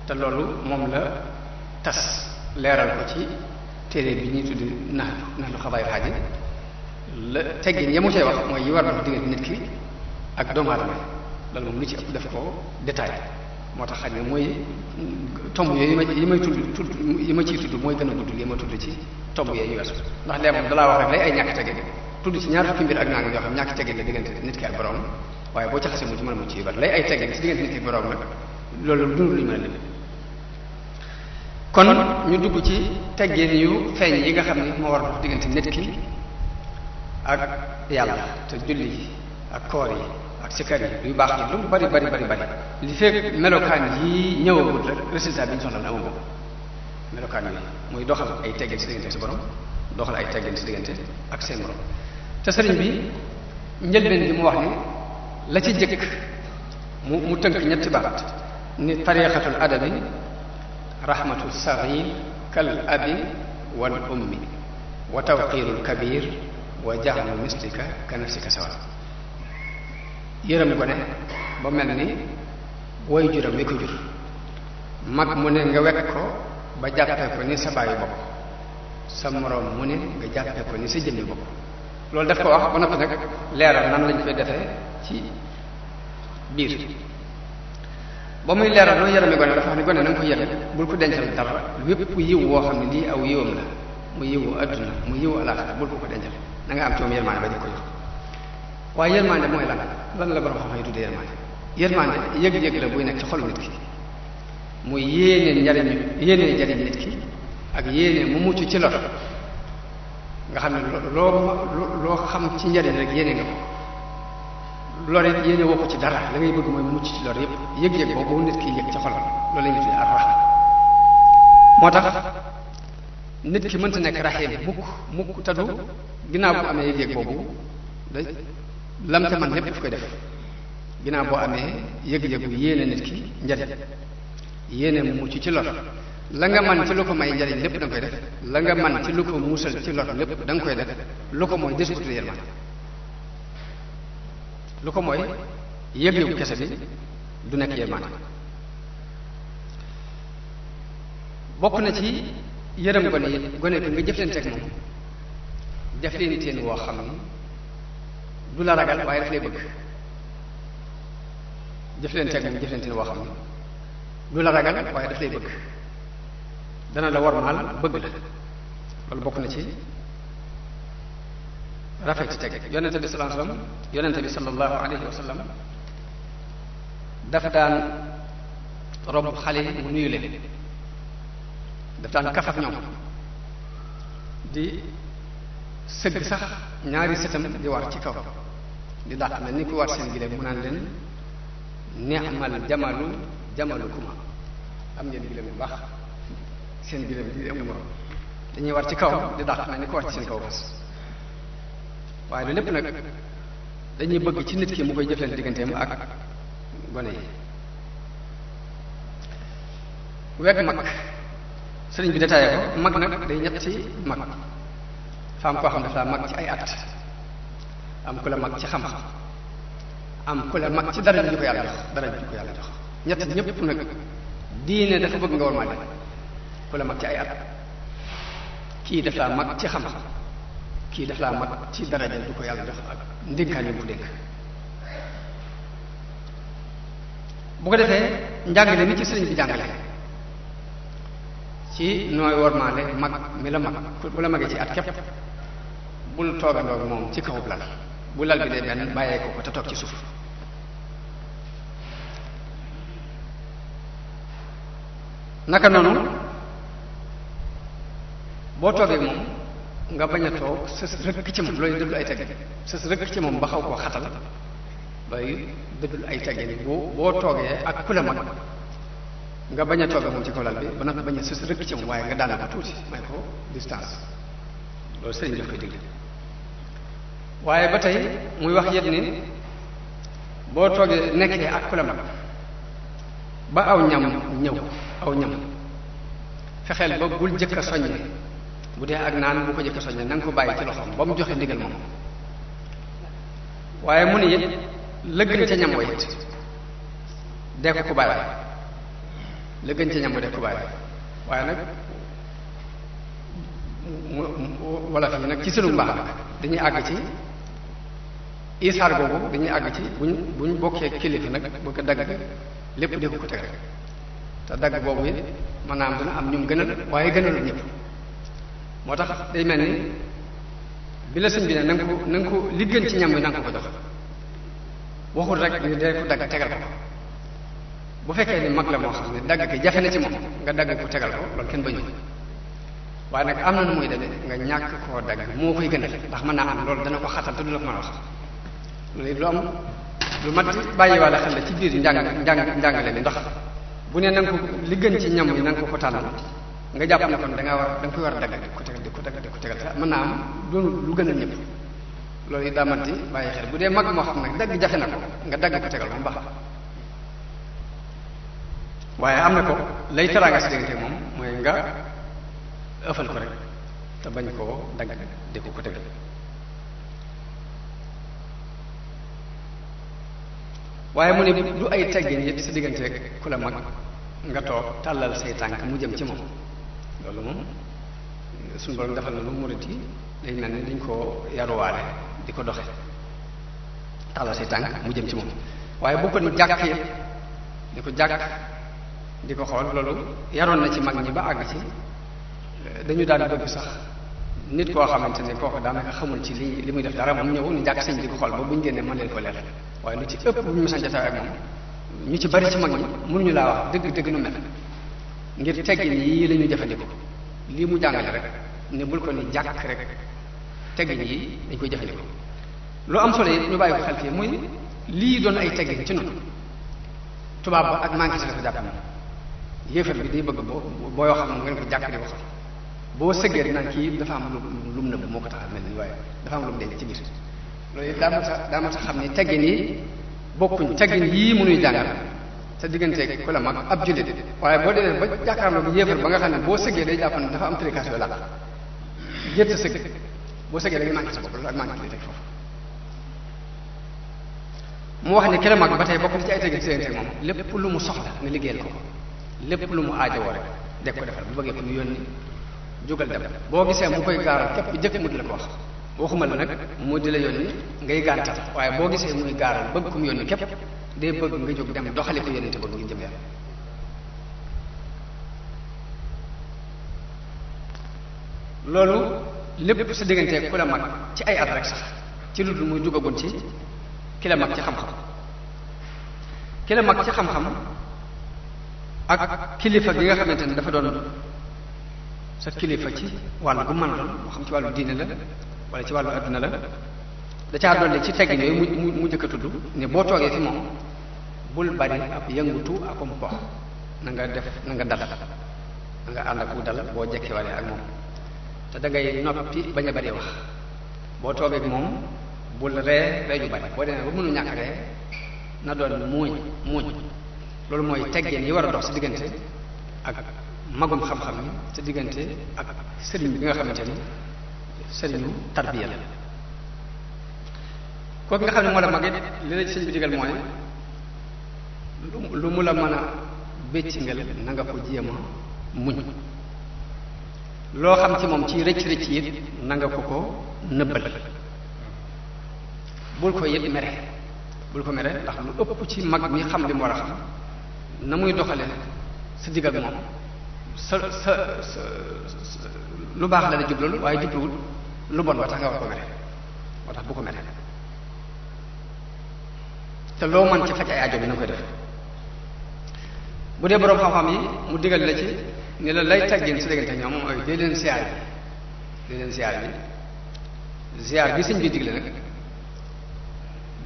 te loolu moom la tas leeral ko ci téere bi ñuy tudd naxlu xabaay xaaji la teggin ya mu cay wax mooy yi war a dox diggante nit ki ak doomu aadama loolu moom lu ci ëpp def ko détail moo tax xaj ne mooy tomb yooyu yi may tudd yi ma ciy tudd mooy gën a gudd li ma tudd ci tomb yooyu ñu weesu ndax lee moom dalaa wax rek lay ay ñàkk teggin tudd ci ñaar fukki mbir ak nangam yoo xam ñàkk teggin la diggante nit ki ak borom waaye boo ci xasee mu ci mën a mucc yu bari lay ay teggin ci diggante nit ki ak borom nag loolu dund luñu mën a lim. kon ñu dugg ci teggin yu feeñ yi nga xam ni moo war a dox diggante nit ki ak yàlla te julli yi ak koor yi ak sikar yi yu baax yi lu bari bari bari bari li fekk melokaan yi ñëwagul rek résultat bi ñu soxla amagul melokaan yooyu muy doxal ay teggin si diggante si borom doxal ay teggin si diggante ak seen borom. te sëriñ bi njëlbeen bi mu wax ni la ci jëkk mu tënk ñetti baat ni tariqatul adabi rahmatu saghir kal abi wal ummi wa tawqirul kabir wa jahlu mislika ka nafsika sawa. yërëm gone ba mel ni woy juram wi ko jur mag mu ne nga wekk ko ba jàppee ko ni sa bàyyi bopp sa moroom mu ne nga jàppee ko ni sa jëmmi bopp. loolu daf ko wax ba noppi nag leeral nan lañ koy defee ci biir ba muy leeral loo yërëme gone dafa wax ni gone na nga ko yërëm bul ko dencal dara wépp yiw woo xam ne lii aw yiwam la mu yiwu adduna mu yiwu alaxira bul ko dencal na nga am ci moom yërmaande ba di ko jox. waaye yërmaande mooy lan la borom xam-xam yi tuddee yërmaande. yërmaande yëg-yëg la buy nekk ci xolu nit ki muy yéene jariñ nit ki ak yéene mu mucc ci lor nga xam ne loo xam ci njariñ rek yéene nga ko lor it yéene woo ko ci dara la ngay bëgg mooy mucc ci lor yépp yëg-yëg boobu nit ki yëg ci xolam loolu la ñuy tuddee ar-rahma moo tax nit ki mënta nekk rahim mukk tadu ginnaaw bu amee yëg-yëg boobu lam te man lépp daf koy def ginnaaw boo amee yëg-yëgu yéene nit ki njariñ yéene mu mucc ci lor la nga man ci lu ko may njariñ lépp da nga koy def la nga man ci lu ko musal ci lor lépp da nga koy def lu ko mooy deskutu yërmande lu ko mooy yëg-yëgu kese bi du nekk yërmande bokk na ci yërëm gone bi nga jëflanteeg moom jëflanteen woo xam ni du la ragal waaye daf lay bëgg jëflanteeg moom jëflanteen woo xam ni du la ragal waaye daf lay bëgg dana la wormaal bëgg la loolu bokk na ci rafet ci teg yonente bi sallallahu alayhi wa sallam daf daan romb xale yi mu nuyu leen daf daan kaf ak ñoom di sëgg sax ñaari sëtam di war ci kaw di dàq na ni ku war seen gileem mu naan leen ni'mal jamalukuma am ngeen gileem bu baax seen gileem di amul morom dañuy war ci kaw di dàq na ni ku war ci seen kaw fas waaye loolu lépp nag dañuy bëgg ci nit ki mu koy jëflante digganteem ak gone yi wegg mag sëriñ bi détaillé ko mag nag day ñetti mag fa am koo xam dafa mag ci ay at am ku la mag ci xam-xam am ku la mag ci dara ju ko yàlla jox ñett ñëpp nag diine dafa bëgg nga war maa leen ku la mag ci ay at kii daf laa mag ci xam-xam kii daf laa mag ci daraja du ko yàlla jox ak ndénkaan yi mu dénk bu ko defee njàngale mi ci sëriñ bi jàngale ci nooy wormaale mag mi la mag bu la magee ci at képp bul toogandoog moom ci kaw lal bu lal bi dee benn bàyyee ko te toog ci suuf naka noonu boo toogee moom nga bañ a toog sës rëkk ci moom looy dëddul ay teggin sës rëkk ci moom ba xaw koo xatal looy dëddul ay teggin boo toogee ak ku la mag nga bañ a toogee moom ci kaw lal bi ba nag bañ a sës rëkk ci moom waaye nga daan ko tuuti may ko distance loolu sëriñ daf koy digle waaye ba tey muy wax yet ni boo toogee nekkee ak ku la mag ba aw ñam ñëw aw ñam fexeel ba bul jëkk a soññee bu dee ak naan bu ko jëkk a soññee na nga ko bàyyi ci loxoom ba mu joxe ndigal moom waaye mu ne it lëggën ca ñam wa it dee ko bàyyi lëggën ca ñam wa dee ko bàyyi waaye nag wala fi nag ci sënu mbaax nag dañuy àgg ci isaar boobu dañuy àgg ci buñ bokkee kilifa nag bëgg a dagg lépp di ko teg rek te dagg boobu it maanaam dina am ñum gënal waaye gënalul ñëpp moo tax day mel ni bi la sëñ bi ne na nga ko li gën ci ñam wi na nga ko jox waxul rek ni dee ko dagg tegal ko bu fekkee ni mag la moo xam ne dagg ki jafe na ci moom nga dagg ko tegal ko loolu kenn bañu waaye nag am na nu muy demee nga ñàkk koo dagg moo koy gënal ndax mën naa am loolu dana ko xatal te du la ko mën a wax loolu it lu am lu mat bàyyiwaale xel la ci biir njàngale mi ndax bu ne na nga ko li gën ci ñam yi na nga ko tànnal nga jàpp ne kon da nga koy war a dagg di ko tegal te mën naa am doonu lu gën a ñëpp loolu it daa manti bàyyi xel bu dee mag moo xam nag dagg jafe na ko nga dagg ko tegal moom baax waaye am na ko lay teraanga si diggante moom mooy nga ëffal ko rek te bañ koo dagg di ko tegal waaye mu ne du ay teggin it si digganteeg ku la mag nga toog tàllal say tànk mu jëm ci moom loolu moom suñu borom defal na lu murit yi day mel ni dañ koo yaruwaale di ko doxe tàllal say tànk mu jëm ci moom waaye bu ko ni jàkk yëpp di ko jàkk di ko xool loolu yaroon na ci mag ñi ba àgg ci dañu daan bëgg sax nit koo xamante ne kooku daanaka xamul ci li muy def dara moom ñëw ni jàkk sëñ di ko xool ba buñu génnee mën leen ko leer waaye lu ci ëpp bu ñu mësan jotaay ak moom ñu ci bari ci mag ñi mënuñu laa wax dëgg nu mel ngir teggin yii la ñu jëfandikoo lii mu jàngale rek ne bul ko ni jàkk rek teggin yi dañ koy jëfandikoo lu am solo yi ñu bàyyi ko xel fii muy lii doon ay teggin ci noonu tubaab ba ak manqué si la ko jàpp na yéefar bi day bëgg boo yoo xam ne ngeen ko jàkk di ko xam boo sëggee dinaan kii dafa am lu mu nëbb moo ko tax a mel ni waaye dafa am lu mu denc ci biir loolu daa ma tax xam ni teggin yi bokkuñ teggin yii mënuy jàngal sa digganteeg ku la mag ab jullit waaye boo dee ba jàkkaarloo bu yéefar ba nga xam ne boo sëggee day jàpp ne dafa am tricas yoo la jëtt sëgg boo sëggee da ngay manqué sa bopp loolu ak manqué li teg foofu mu wax ni ki la mag ba tey bokk na ci ay teggin si moom lépp lu mu soxla nga liggéeyal ko lépp lu mu aajowoo rek deg ko defal bu bëggee ko mu yónni jógal dem boo gisee mu koy gaaral képp jëkk mu di la ko wax waxuma la nag mu di la yónni ngay gàntal waaye boo gisee muy gaaral bëgg ko mu yónni képp day bëgg nga jóg dem doxali ko yónnente bëgg ngi jëm yàlla loolu lépp sa digganteeg ku la mag ci ay at rek sax ci lu dul muy dugagun ci ki la mag ci xam-xam ki la mag ci xam-xam ak kilifa gi nga xamante ne dafa doon sa kilifa ci wàllu gu mën doon moo xam ci wàllu diine la wala ci wàllu adduna la da caa dolli ci teggin yooyu mu jëkk a tudd ne boo toogee fi moom bul bari ab yëngutu akom po na nga def na nga dal na nga ànd ak ku dal boo jekkiwalee ak moom te da ngay noppi bañ a bari wax boo toogee ak moom bul ree ju bari boo demee ba mënu ñàkk ree na doon muuñ loolu mooy teggin yi war a dox sa diggante ak magum xam-xam yi sa diggante ak sëriñ bi nga xamante ni sëriñu tarbiya la kooku nga xam ne moo la mag it li la sëñ bi digal mooy lu mu la mën a béccingal na nga ko jéem a muñ loo xam ci moom ci rëcc-rëcc it na nga ko nëbbal bul ko it mere bul ko mere ndax lu ëpp ci mag mi xam li mu war a xam na muy doxale sa digg ak moom sa lu baax la la jubloolu waaye jubluwul lu bon ba tax nga war ko mere moo tax bu ko mere te loo mën ci faj ay aajo bi na koy def bu dee boroom xam-xam yi mu digal la ci ni la lay teggin sa diggante ñoom mooy dee leen siyaar bi siyaar bi sëñ bi digle nag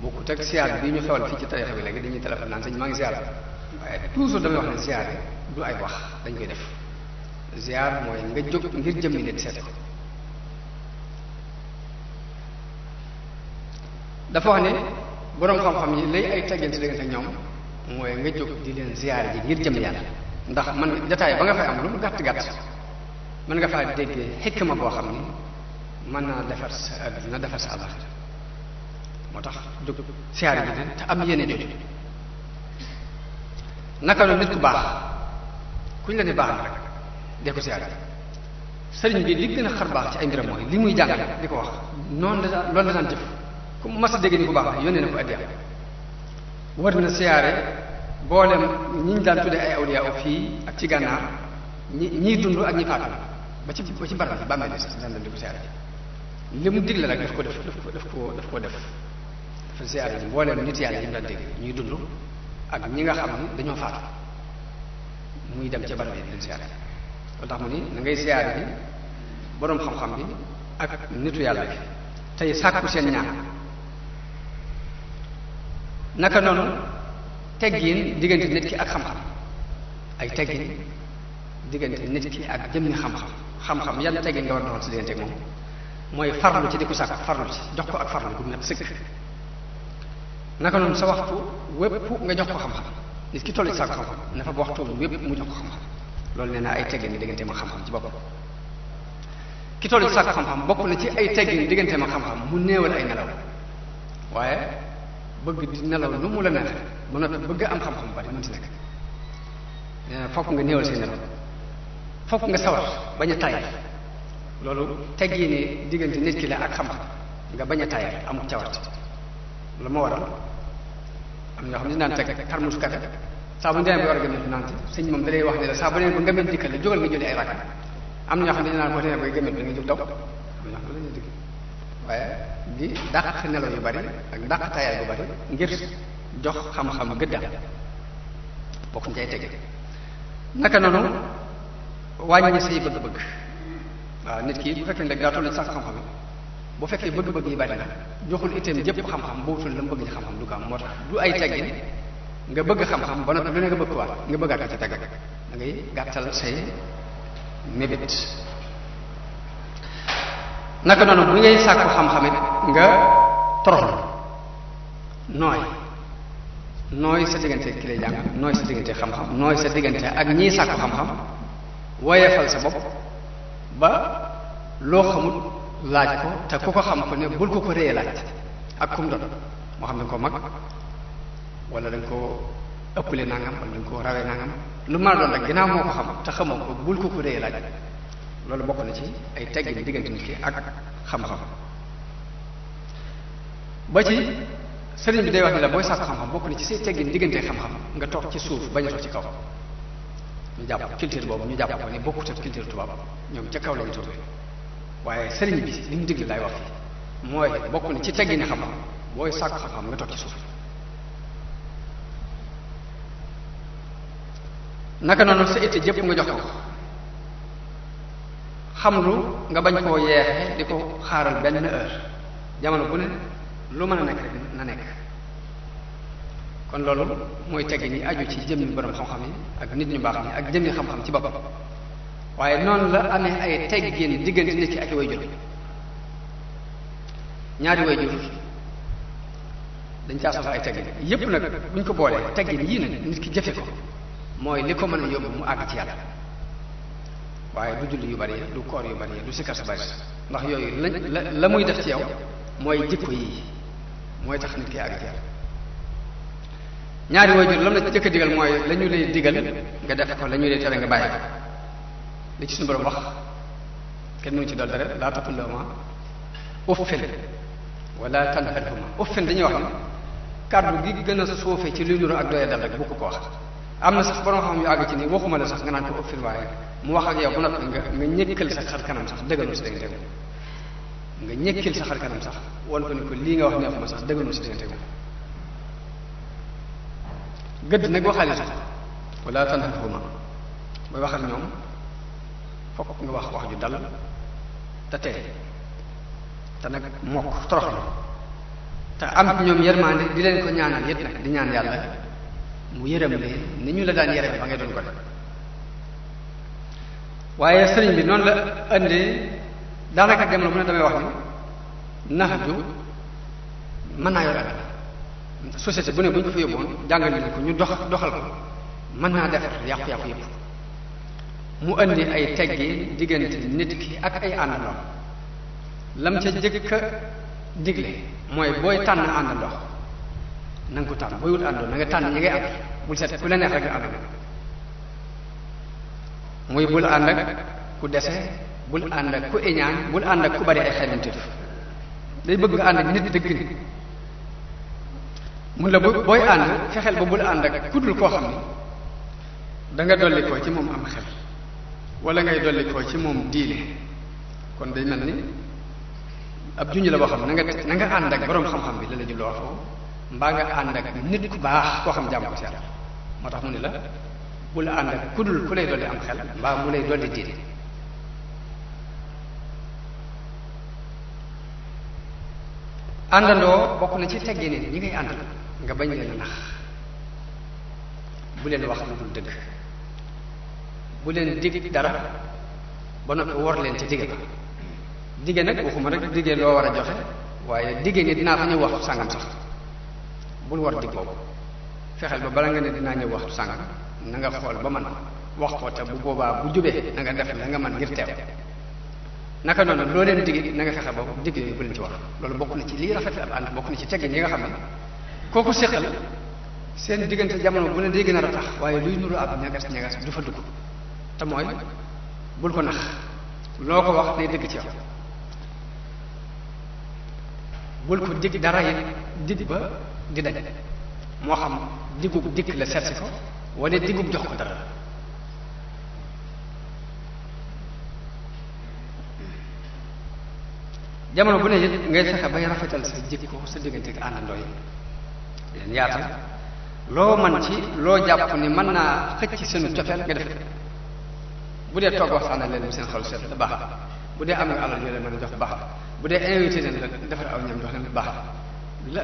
bokkut ak siyaar bi ñu xewal fii ci tarixa bi léegi dañuy téléphone naan sëñ maa ngi siyaar waaye toujours damay wax ne siyaar du ay wax dañ koy def siyaar mooy nga jóg ngir jëmmi nit seete ko dafa wax ne boroom xam-xam yi lay ay teggin si diggante ñoom mooy nga jóg di leen ziyaar ji ngir jëm yàlla ndax man jataay ba nga fay am lu mu gàtt-gàtt mën nga faa déggee xikma boo xam ni mën naa defar sa àdduna defar sa àllaxira moo tax jóg ziyaar ji leen te am yéene jooju naka noonu nit ku baax kuñ la ne baax na rek dee ko ziyaar ji sëriñ bi li gën a xar baax ci ay mbiram mooy li muy jàngale di ko wax noonu la loolu la daan jëf ku mas a dégg ni ku baax la yónnee na ko addiya war na siyaare boolem ñi ñu daan tuddee ay awliya fii ak ci gànnaar ñiy dund ak ñi faatu ba ci barab bi bàmmeel sax daan di ko siyaare li mu digle rek daf ko def dafa siyaare ji boolem nit yàlla yi mu daan dégg ñuy dund ak ñi nga xam ni dañoo faatu muy dem ci barab yi di leen siyaare loolu tax mu ni na ngay siyaare bi boroom xam-xam bi ak nitu yàlla bi tey sàkku seen ñaan naka noonu teggin diggante nit ki ak xam-xam ay teggin diggante nit ki ak jëmmi xam-xam yan teggin nga war a doxal si diggante ak moom mooy farlu ci di ko sàkk farlu ci jox ko ak farlu gu mat sëkk naka noonu sa waxtu wépp nga jox ko xam-xam nit ki tollu ci sàkk xam-xam na fa waxtu wépp mu jox ko xam-xam loolu nee naa ay teggin diggante ma xam-xam ci boppam ki tollu ci sàkk xam-xam bokk na ci ay teggin diggante ma xam-xam mu néewal ay nelaw waaye bëgg di nelaw nu mu la neex ba noppi bëgg am xam-xam bari mën ci nekk nee na fokk nga néewal say nelaw fokk nga sawar bañ a tayal loolu teggii ni diggante nit ki la ak xam-xam nga bañ a tayal amul cawarte lu ma waral am ñoo xam ne naan teg xarmus kafe saa bu ñu demee ba war a gëmmentu naan ci sëñ moom da lay wax ne la saa bu neen ba ngëmment dikkal la jógal nga jëli ay rakka am na ñoo xam ne naan boo demee bay gëmment da nga jóg daw am ñoo xam ne lañuy digg waaye di dàq nelaw yu bari ak dàq tayal bu bari ngir jox xam-xam gëdda bokk ñu cay tege naka noonu wàññi say bëgg-bëgg waaw nit ki bu fekkee ne daa toll ci sàkk xam-xam bu fekkee bëgg-bëgg yi bari na joxul itam jëpp xam-xam bootul la mu bëgg ci xam-xam du ko am moo tax du ay teggin nga bëgg xam-xam ba noppi lu ne nga bëgg ko waat nga bëggaat ko ci tegg da ngay gàttal say mébét naka noonu bu ngay sàkku xam-xamit nga toroxlu nooy sa diggante ki lay jàng nooy sa diggante xam-xam nooy sa diggante ak ñii sàkku xam-xam woyefal sa bopp ba loo xamul laaj ko te ku ko xam ko ne bul ko réyee laaj ak kum doon moo xam ne ko mag wala dañ ko ëppale nangam wala dañ ko rawee nangam lu mën a doon rek ginnaaw moo ko xam te xamoo ko bul ko réyee laaj loolu bokk na ci ay teggin diggante nit ki ak xam-xam ba ci sëriñ bi day wax ni la booy sàkku xam-xam bokk na ci say teggin diggante xam-xam nga toog ci suuf bañ a toog ci kaw ñu jàpp culture boobu ñu jàpp ko ni bokkut ak culture tubaab ñoom ca kaw lañu toogee waaye sëriñ bi li mu digle laay wax fii mooy bokk na ci teggini xam-xam booy sàkku xam-xam nga toog ci suuf naka noonu sa itte jëpp nga jox ko xam lu nga bañ koo yeexe di ko xaaral benn heure jamono bu ne lu mën a nekk rek na nekk kon loolu mooy teggin yi aju ci jëmmi borom xam-xam yi ak nit ñu baax ñi ak jëmmi xam-xam ci boppam waaye noonu la amee ay teggin diggante nit ki ak way jur ñaari way jur dañ caa soxla ay teggin yépp nag buñ ko boolee teggin yii nag nit ki jëfe ko mooy li ko mën a yóbbu mu àgg ci yàlla waaye du julli yu bari du koor yu bari du sikkar sa bari ndax yooyu la muy def ci yow mooy jikko yii mooy tax nit ki àgg ci yàlla ñaari waajur lam la ci jëkk a digal mooy la ñu lay digal nga def ko la ñu lay tere nga bàyyi ko li ci suñu borom wax kenn mënu ci dool dara laa taqul lahumaa uffin wala tanharhumaa uffin dañuy wax ne kàddu gi gën a suufee ci luy nuru ak doye dal rek bu ko wax am na sax borom xam yu àgg ci ni waxuma la sax nga naan ko uffin waaye mu wax ak yow bu noppi nga ñëkkal sa xar kanam sax dëggalul si diggante nga ñëkkal sa xar kanam sax won ko ni ko lii nga wax neexuma sax dëggalul si diggante gëdd nag waxaale sax wala tanharhumaa booy wax ak ñoom fokk nga wax ju dal te tey te nag mokk toroxlu te am ci ñoom yërmaande di leen ko ñaanal yét nag di ñaan yàlla mu yërëm leen ni ñu la daan yërëm ba ngay doon ko def waaye sëriñ bi noonu la indee daanaka jamono bu ne damay wax ni nax ju mën naa yor société bu ne bu ñu ko fi yóbboon jàngal leen ko ñu doxal ko mën naa defar yàqu-yàqu yëpp mu indi ay teggi diggante nit ki ak ay àndandoo lam ca jëkk a digle mooy booy tànn àndandoo na nga ko tànn booy wut àndandoo na nga tànn ñi ngay ànd bul seet ku la neex rek nga ànd muy bul ànd ak ku dese bul ànd ak ku iñaan bul ànd ak ku bari ay xelanteef day bëgg nga ànd ak nit dëgg ni mun la booy ànd fexeel ba bul ànd ak ku dul koo xam ni da nga dolli koo ci moom am xel wala ngay dolli koo ci moom diine kon day mel ni ab junj la boo xam na nga ànd ak boroom xam-xam bi la la julloo foofu mbaa nga ànd ak nit ku baax koo xam jàmm ko ci yàlla moo tax mu ne la bul ànd ak ku dul ku lay dolli am xel mbaa mu lay dolli diine àndandoo bokk na ci teggee ni ñi ngay àndal nga bañ leen a nax bu leen wax lu dul dëgg bu leen dig dara ba noppi wor leen ci digge ba digge nag waxuma rek digge loo war a joxe waaye digge ni dinaa fa ñëw waxtu sàngam sax bul war dig boobu fexeel ba bala nga ne dinaa ñëw waxtu sàngam na nga xool ba man wax ko te bu boobaa bu jubee na nga def la nga man ngir teew naka noonu loo leen digg na nga fexe ba digg yooyu bu leen ci wax loolu bokk na ci lii rafet ab ànd bokk na ci teggin yi nga xam ne kooku séqal seen diggante jamono bu ne day gën a ratax waaye luy nuru ab ñagas du fa dugg te mooy bul ko nax loo ko wax day dëgg ci yow bul ko dig dara yi dig ba di daj moo xam digub dikk la seetsi ko wala digub jox ko dara jamono bu ne it ngay fexe bay rafetal sa jikko sa diggante ak àndandoo yi leen yaatal loo man ci loo jàpp ni mën naa xëcc seenu cofeel nga def bu dee toog waxtaanee leen bu seen xol seet la baax bu dee am nga alal yoo leen mën a jox baax bu dee invité leen la defar aw ñam jox leen baax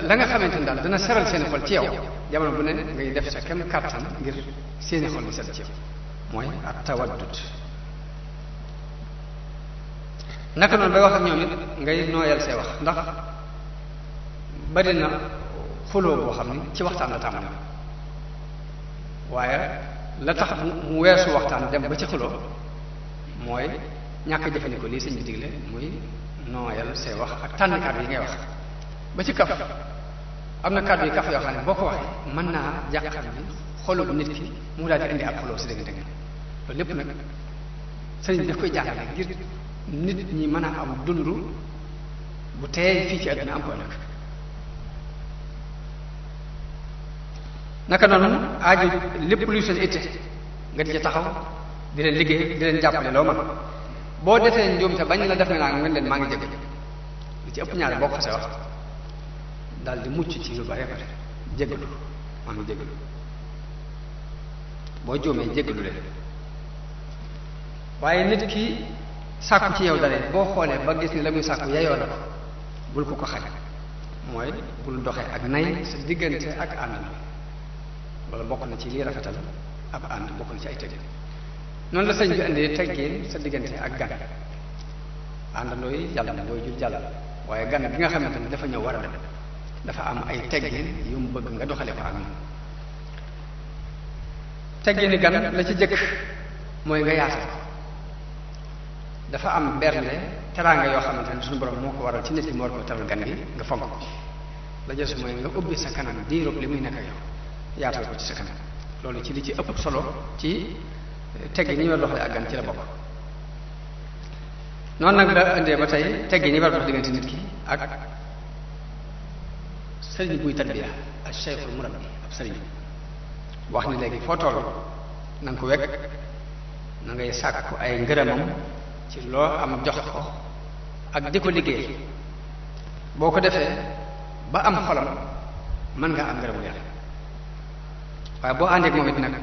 la nga xamante ne daal dana seral seen xol ci yow jamono bu ne ngay def sa kem kàttan ngir seeni xol di set ci yow mooy ak tawaddud naka noonu bay wax ak ñoom it ngay nooyal say wax ndax bari na xuloo boo xam ni ci waxtaan la tàmbali waaye la tax mu weesu waxtaan dem ba ci xuloo mooy ñàkk jëfandikoo lii sëñ bi digle muy nooyal say wax ak tànn kàddu yi ngay wax ba ci kaf am na kàddu yi kaf yoo xam ne boo ko waxee mën naa jàqal bi xolub nit ki mu daal di indi ab xuloo si dëgg dëgg loolu lépp nag sëñ bi daf koy jàngale ngir nit ñi mën a am dund bu teey fii ci àdduna am ko ëllëg naka noonu aaju lépp luy seen itte nga di ca taxaw di leen liggéey di leen jàppale loo mën boo defee njuumte bañ la def nga naa nga leen maa ngi jégalu li ci ëpp ñaare boo ko xasee wax daal di mucc ci lu bare bare jégalu maa ngi jégalu boo juumee jégalu leen waaye nit ki sàkku ci yow dara boo xoolee ba gis ni la muy sàkku yeyoo na ko bul ko ko xañ mooy bul doxee ak nay sa diggante ak ànd na loolu bokk na ci lii rafetal ab ànd bokk na ci ay teggin noonu la sëñ bi indee teggin sa diggante ak gan àndandoo yi jàll na doo jur jàll waaye gan gi nga xamante ne dafa ñëw war a dem dafa am ay teggin yu mu bëgg nga doxale ko ak moom teggini gan la ci jëkk mooy nga yaatal ko dafa am bernde teraanga yoo xamante ne suñu borom moo ko waral ci nit ki mu war ko teral gan gi nga fonk ko la jës mooy nga ubbi sa kanam diirub li muy nekk yow yaatal ko ci sa kanam loolu ci li ci ëpp solo ci teggi ni war doxale ak gan ci la bokk noonu nag la indee ba tey teggi ni war dox diggante nit ki ak sëriñ buy tarbiya ak cheikhul murabbi ab sëriñ wax ni léegi foo toll na nga ko wekk na ngay sàkku ay ngërëmam ci loo am jox ko ak di ko liggéey boo ko defee ba am xolam mën nga am ngërëmu yàlla waaye boo àndeek moom it nag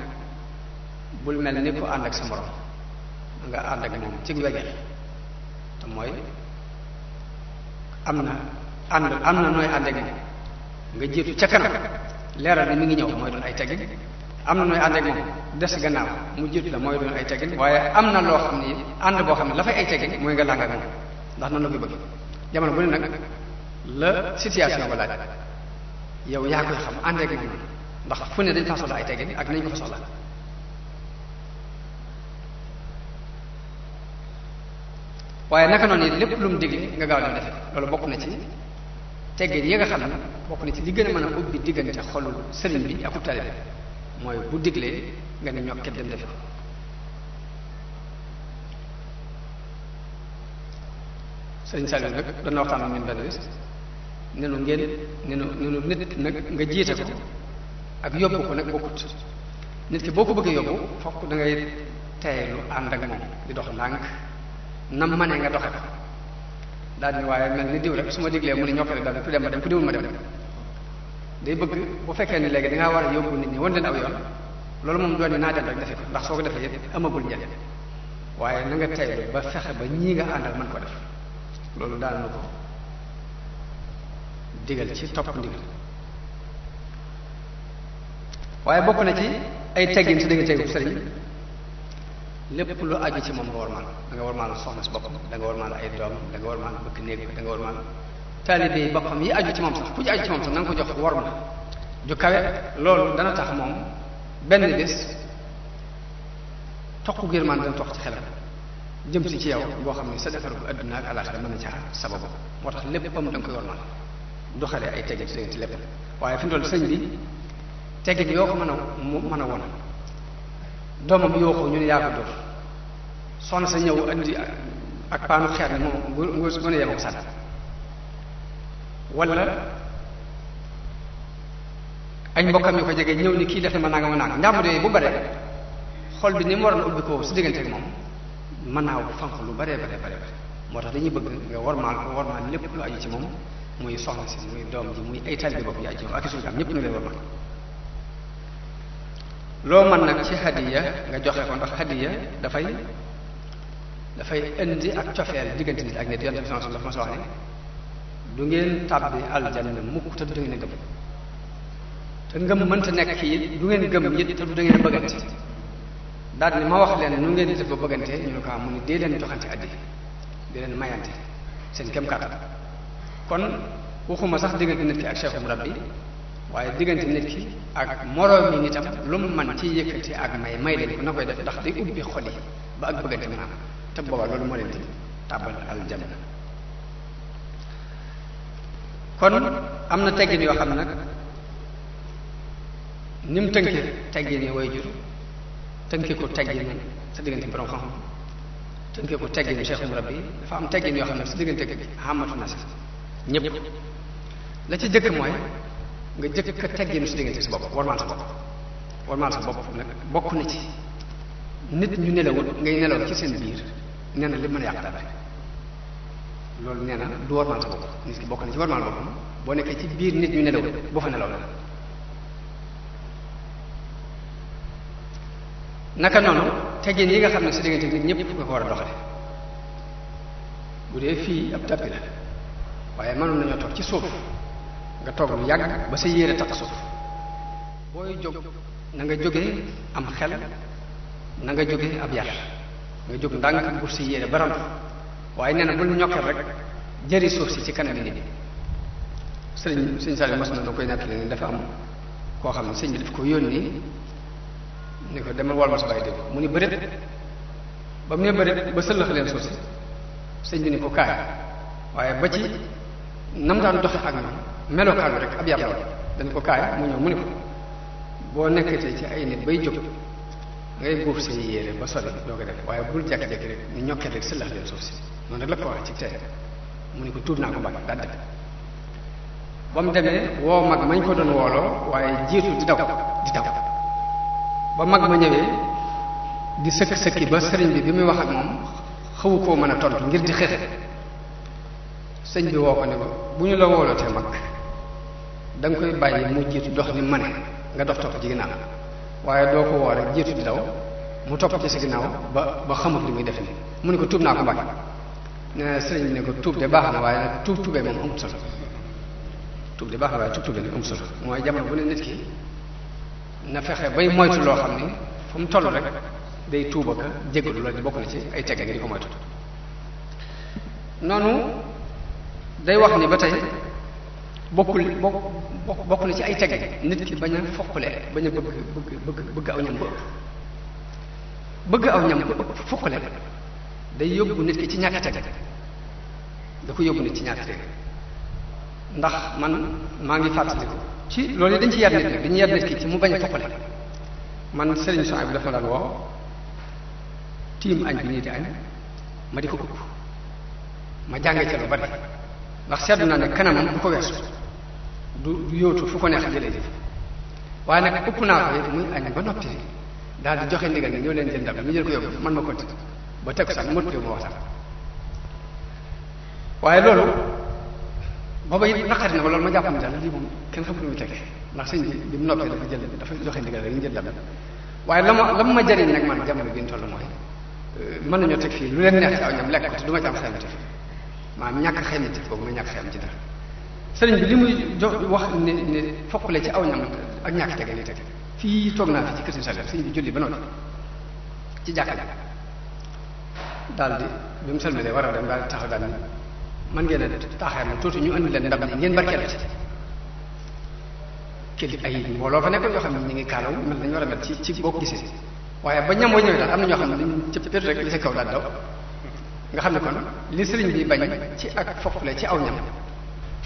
bul mel ni ku ànd ak sa morom nga ànd ak moom ci wegeel te mooy am na nooy àndeek moom nga jiitu ca kanam leeral ni mi ngi ñëw mooy doon ay teggin am na nooy àndeek moom des gannaaw mu jiitu la mooy doon ay teggin waaye am na loo xam ni ànd boo xam ne la fay ay teggin mooy nga làng ak moom ndax noonu la koy bëgg jamono bu ne nag la situation ba laaj yow yaa koy xam àndeek moom ndax fu ne dañ fa soxla ay teggin ak nañ ko fa soxla waaye naka noonu it lépp lu mu digle nga gaaw dem defe loolu bokk na ci teggin yi nga xam ne bokk na ci li gën a mën a ubbi diggante xolu sëriñ bi ak taalibe mooy bu diglee nga ne ñokket dem defe ko sëriñ Saliou nag dana waxtaan ak ñun benn bés nenu nit nag nga jiite ko ak yóbbu ko nag bokkut nit ki boo ko bëggee yóbbu fokk da ngay teeylu ànd ak moom di dox ndànk nam ma ne nga doxe ko daal ni waaye mel ni diw rek su ma diglee mu ni ñokkale daal ku dem ma dem ku diwul ma dem day bëgg bu fekkee ni léegi dangaa war a yóbbu nit ñi wan leen aw yoon loolu moom doon ni naa dem rek defe ko ndax soo ko defee yëpp amagul njëriñ waaye na nga teeylu ba fexe ba ñii nga àndal mën ko def loolu daal na ko digal ci topp ndigal waaye bokk na ci ay teggin si danga tegu sëriñ lépp lu aju ci moom nga warmaal da nga warmaal soxna si boppam da nga warmaal ay doom da nga warmaal bëkk néeg da nga warmaal taalibe yi boppam yi aju ci moom sax ku ci aju ci moom sax na nga ko jox warma ju kawe loolu dana tax moom benn bés toq girmaan dana toq ci xelam jëm si ci yow boo xam ne sa defaru bu adduna ak alaxira mën na caa sababu moo tax léppam da nga koy warmaal doxalee ay teggin si ci lépp waaye fi mu toll sëñ bi teggin yoo ko mën a won doomam yoo ko ñu ne yaa ko dóor soxna sa ñëw andi ak paanu xeer ne moom nga ne yema ko sànni wala ay mbokkam yu ko jege ñëw ni kii def na ma nanga ma nanga njàmbur yooyu bu bare xol bi ni mu war a ubbi ko si diggante ak moom mën naa fanq lu bare moo tax dañuy bëgg nga warmaal lépp lu aju ci moom muy soxna si muy doom ji muy ay taalibe bopp yi aju ci moom ak suñu am ñëpp nga leen warmaal loo mën nag ci hadiya nga joxe ko ndax hadiya dafay dafay indi ak cofeel diggante nit ak nit. Yonent bi sallallahu alayhi wasallam dafa ma soo wax ne du ngeen tàbbi aljanna mukk te du ngeen a gëm te ngëm mënta nekk it du ngeen gëm it te du da ngeen a bëggante. daal ni ma wax leen nu ngeen di def ba bëggante ñu ne ko mu ni dee leen joxante addi dee leen mayante seen kem kàttan. kon waxuma sax diggante nit ki ak cheikhu murabbi waaye diggante nit ki ak moroomi nitam lu mu man ci yëkkati ak may leen ko na koy def ndax day ubbi xol yi ba ak bëggante mën a am te booba loolu moo leen di tàbbal aljanna. kon am na teggin yoo xam ne nag ni mu tënkee teggin yi way jur tënkee ko teggin sa diggante borom xam-xam tënkee ko teggin cheikhu murabbi dafa am teggin yoo xam ne sa diggante xamatu na sax ñëpp la ci jëkk mooy nga jëkk a tegginu si diggante si bopp warmaal sa bopp nag bokk na ci nit ñu nelawul ngay nelaw ci seen biir nee na li mën a yàq dara loolu nee na du warmaal sa bopp. nit ki bokk na ci warmaal boppam boo nekkee ci biir nit ñu nelawul boo fa nelaw la. naka noonu teggin yi nga xam ne si diggante nit ñëpp nga ko war a doxale bu dee fii ab tappi la waaye mënoon nañoo toog ci suuf nga toog lu yàgg ba sa yére takk suuf booy jóg na nga jógee am xel na nga jógee ab yar nga jóg ndànk bu sa yére barantu waaye nee na bul ñokkeel rek jëri suuf si ci kanam nit ñi. sëñ Saliou mas na da koy nettali ni dafa am koo xam ne sëñ bi daf ko yónni ni ko demal wol ma sa bàyyi dégg mu ni bërit ba mu ne bërit ba sëllëx leen suuf si sëñ bi ni ko kaay waaye ba ci nam daan doxe ak ñoom melokaan bi rek ab yar lool dañ ko kaay mu ñëw mu ni ko boo nekkatee ci ay nit bay jóg ngay buuf say yére ba sori doo ko def waaye bul jekki-jekki rek ni ñokkee rek sëllax leen suuf si noonu rek la ko wax ci tey mu ni ko tuub naa ko mbàkk daal def ba mu demee woo mag mañ ko doon wooloo waaye jiitu di daw ba mag ma ñëwee di sëkk-sëkki ba sëriñ bi muy wax ak moom xawu koo mën a tontu ngir di xeexe sëñ bi woo ko ne ko bu ñu la woolootee mag da nga koy bàyyi mu jiitu dox ni mane nga dox topp ci ginnaaw waaye doo ko woo rek jiitu di daw mu topp ci si ginnaaw ba xamut li muy def ni mu ne ko tuub naa ko mbàkk nee na sëriñ bi ne ko tuub de baax na waaye nag tuubee moom amut solo tuub de baax na waaye tuubee nag amut solo mooy jamono bu ne nit ki na fexe bay moytu loo xam ni fu mu toll rek day tuuba ka jéggalu loolu bokk na ci ay tegge gi di ko moytu. noonu day wax ni ba tey bokk na ci ay tegge nit ki bañ a foqale bañ a bëgg aw ñam ba ëpp bëgg aw ñam ba ëpp foqale day yóbbu nit ki ci ñàkk tegge da ko yóbbu nit ci ñàkk tegge ndax man maa ngi fàttaliku ci loolu dañ ci yar nit nag dañuy yar nit ki ci mu bañ a foqale. man Serigne Souhaïbou bi dafa daan woo tiim añ bi nii di añ ma di ko ëpp ma jànge ca lu bari ndax seetlu naa ne kanamam bu ko weesu du yóotu fu ko neex jëlee jëf waaye nag ëpp naa ko it muy añ ba noppi daal di joxe ndigal ne ñoo leen jël ndab ñu jël ko yóbbu man ma continué ba teg sax mot ma waxtaan waaye loolu booba it naqari na ma loolu ma jàpp ne daal lii moom kenn xamul lu muy tege ndax sëñ bi mu noppee dafa joxe ndigal rek ñu jël ndab waaye la ma jëriñ nag man jamono bi ñu toll mooy mën nañoo teg fii lu leen neex ci aw ñam lekk ko te du ma ci am xeymati maanaam ñàkk xeymati boobu ma ñàkk xeym ci dara sëriñ bi li muy wax ne fokkule ci aw ñam ak ñàkk tege li tege fii toog naa fi ci kër si sëriñ bi julli ba noppi ci jàkka ji daal di bi mu sëlmalee war a dem daal di taxaw daal ni man ngeen a taaxee ma tuuti ñu andi leen ndab li ngeen barkeelu ci kili ay mbooloo fa nekkoon yoo xam ne ñu ngi kaalaw mel nañu war a mel ci boo ko gisee waaye ba ñam wa ñëwee daal am na ñoo xam ne dañu cëpp rek li sa kaw daal daw nga xam ne kon li sëriñ bi bañ ci ak fokkule ci aw ñam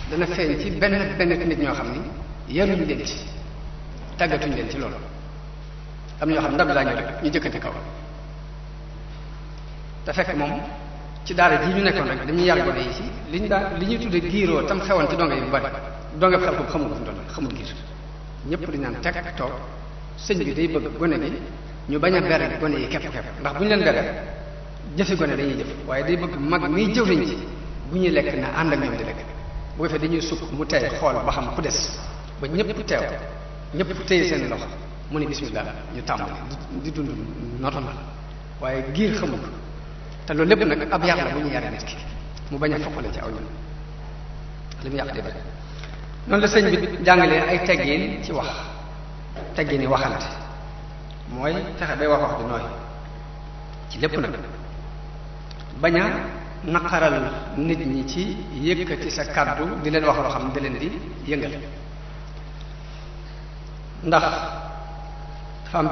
dana feeñ ci benn nit ñoo xam ni yaruñu leen ci tàggatuñu leen ci loolu am na ñoo xam ndab daa ñëw rek ñu jëkkante kaw te fekk moom ci daara ji ñu nekkoon rek dañuy yar gone yi ci li ñuy tudde giiroo tam xewoon ci donge yu bari donge xel ko xamul ko fi doon xamul giir ñëpp di naan teg toog sëñ bi day bëgg gone gi ñu bañ a bere gone yi kepp ndax bu ñu leen bere jëfi gone dañuy jëf waaye day bëgg mag miy jëw lañ ci bu ñuy lekk na ànd ak ñoom di lekk bu ko defee dañuy sukk mu tey xool ba xam ku des ba ñëpp teew ñëpp téye seen loxo mu ne bismillah ñu tàmbali di dund normal waaye giir xamul te loolu lépp nag ab yar la bu ñu yare nit ki mu bañ a foqale ci aw ñun li mu yàq di bari noonu la sëñ bi jàngalee ay teggin ci wax teggin yi waxante mooy fexe bay wax di nooy ci lépp nag bañ a naqaral nit ñi ci yëkkati sa kàddu di leen wax loo xam ne da leen di yëngal ndax dafa am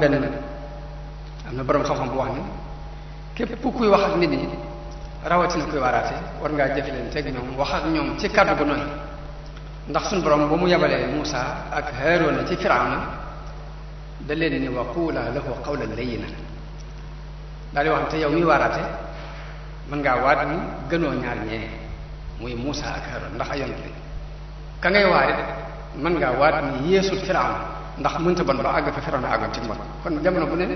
na boroom xam-xam bu wax ne képp kuy wax ak nit ñi rawatina kuy waaraate war ngaa jëf leen teg ñoom wax ak ñoom ci kàddu bu nooy ndax suñu borom ba mu yabalee Muusa ak Haaruna ci Firawna da leen ni wa quula lahu qawlan layyinan daal di wax te yow miy waaraate mën ngaa waat ni gënoo ñaar ñee muy Muusa ak Haaruna ndax ay yonent ka ngay waare mën ngaa waat ni yeesul Firawna ndax mënta bon ba àgg fa Firawna àggoon ci mbon kon jamono bu ne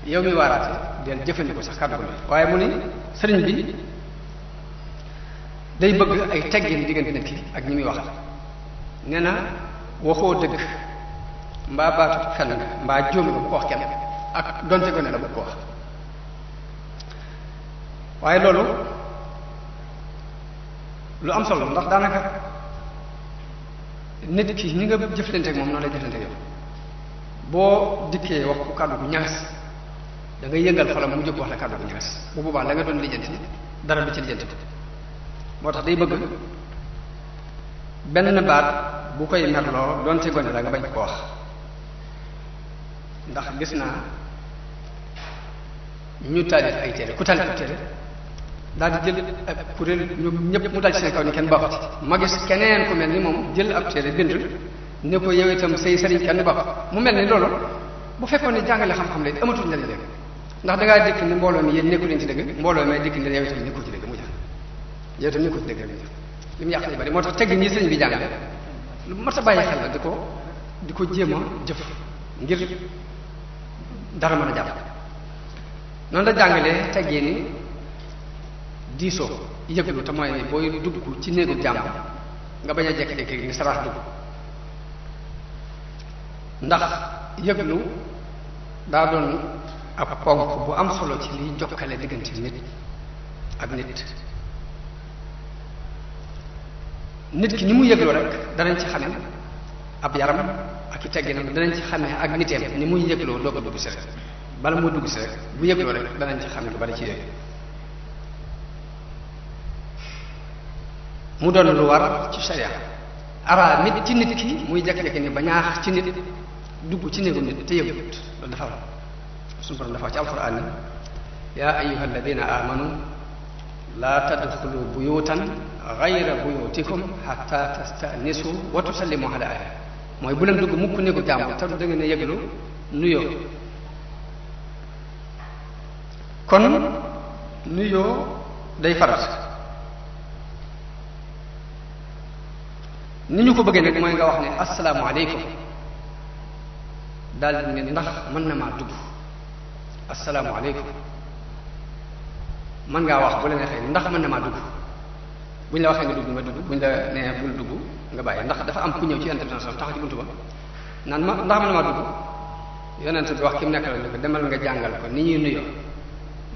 yow miy waaraate del jëfandikoo sax kàddu bu nooy waaye mu ni sëriñ bi day bëgg ay teggin diggante nit ki ak ñi muy wax nee na waxoo dëgg mbaa baatu fen nga mbaa jóom nga bu ko wax kenn ak donte gone la bu ko wax waaye loolu lu am solo ndax daanaka nit ki ni nga jëflante ak moom noonu lay jëflante ak yow boo dikkee wax ku kàddu bu ñagas da ngay yëngal xolam mu jóg wax la kàddu bu ñagas bu boobaa la nga doon lijjanti dara du ci lijjanti moo tax day bëgg benn baat bu koy merloo doonte gone la nga bañ ko wax ndax gis naa ñu taalif ay téere ku taalif ay téere daal di jël ab kuréel ñu ñëpp mu dal ci seen kaw ni kenn baaxut ma gis keneen ku mel ni moom jël ab téere bind ne ko yow itam say sëriñ kenn baaxut mu mel ni loolu bu fekkoon ne jàngale xam-xam la amatul njariñ léegi ndax da ngaa dikk ni mbooloo mi yéen nekku leen ci dëgg mbooloo may dikk ni yow itam nekku ci dëgg mu jàll yow itam nekku ci dëgg li mu yàq li bari moo tax tegg ñi sëriñ bi jàngale lu mat a bàyyi xel la di ko jéem a jëf ngir dara mën a jàpp noonu la jàngalee teggee ni diisoo yëglu te mooy booy dugg ci néegu jàmm nga bañ a jekki-jekki ni sarax dugg ndax yëglu daa doon ab ponk bu am solo ci liy jokkale diggante nit ak nit ki ni mu yëgloo rek danañ ci xame ab yaram ak i tegginam danañ ci xamee ak niteem ni muy yëgloo doog a dugg si rek bala moo dugg si rek bu yëgloo rek danañ ci xamee lu bari ci yooyu mu doon lu war ci sharia ara nit ci nit ki muy jekk-jekk ni ba ñaax ci nit dugg ci néegu nit te yëgut loolu dafa war suñu borom dafa wax ci alquran ni yaa ayyuha alladina amanu laa tadxulu buyutan gayra buyutikum xatta tastanisu wa tusallimu ala ahli mooy bu leen dugg mukk néegu jàmbur te da ngeen a yëglu nuyoo kon nuyoo day farat ni ñu ko bëggee nag mooy nga wax ne assalaamu aleykum daal di ne ndax mën na maa dugg assalaamu aleykum mën ngaa wax bu la neexee ndax mën na maa dugg buñ la waxee nga dugg nga dugg buñ la nee bul dugg nga bàyyi ndax dafa am ku ñëw ci yonente bi sallallahu alayhi wasallam taxaw ci buntu ba naan ma ndax mën na maa dugg yonente bi wax ki mu nekkal ne ko demal nga jàngal ko ni ñuy nuyoo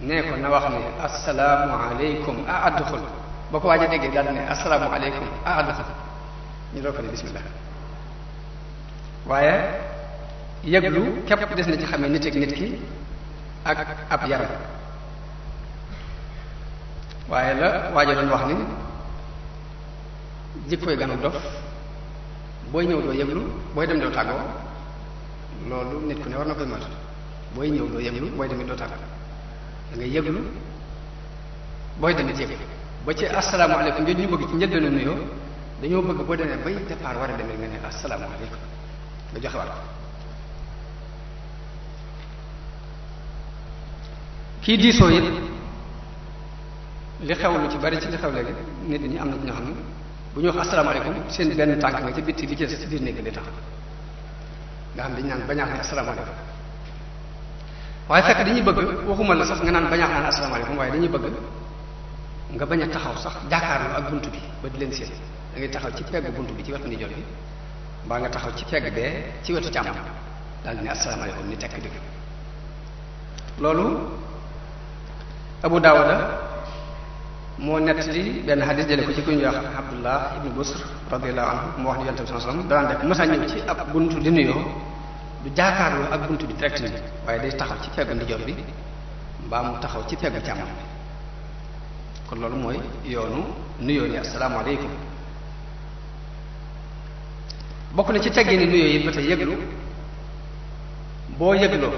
nee ko na wax ne assalaamu aleykum a adxul boo ko waaj a déggee daal ne assalaamu aleykum a adxul ñu doo ko ne bismillah waaye yëglu képp des na ci xamee nit ak nit ki ak ab yaram waaye la waaja doon wax ni jikkoy ganu dof booy ñëw doo yëglu booy dem doo tàggoo loolu nit ku ne war na koy moytu booy ñëw doo yëglu booy demit doo tàggoo da ngay yëglu booy demit yëg ba ci asalaamaaleykum jooju ñu bëgg ci njëlbeenu nuyoo dañoo bëgg boo demee bay départ war a demee nga ne asalaamaaleykum nga joxe waat ko kii diisoo it li xew lu ci bari ci li xew léegi nit ñi am na ci ñoo xam ne bu ñu wax asalaamaaleykum seen benn tànk nga ci bitti li ci des ci biir néeg li tax nga xam dañu naan bañaax ne asalaamaaleykum waaye fekk dañuy bëgg waxuma la sax nga naan bañaax naan asalaamaaleykum waaye dañuy bëgg nga bañ a taxaw sax jàkkaarloo ak bunt bi ba di leen seen da ngay taxaw ci pegg bunt bi ci wetu ndijoor bi mbaa nga taxaw ci pegg bee ci wetu càmm daal di ne asalaamaaleykum ni tekk digg loolu Abu Daawuda moo nettali benn xadis jële ko ci ku ñuy wax Abdullah ibnu Busr radiyallahu anhu mu wax ni yonent bi sallallahu alayhi wasallam daan def mësa ñëw ci ab buntu di nuyoo du jaakaarloo ak buntu bi direct ni waaye day taxaw ci peggu ndijoor bi mbaa mu taxaw ci peggu càmmoñ bi kon loolu mooy yoonu nuyoo ni asalaamaaleykum. bokk na ci teggi ni nuyoo yi ba tey yëglu boo yëgloo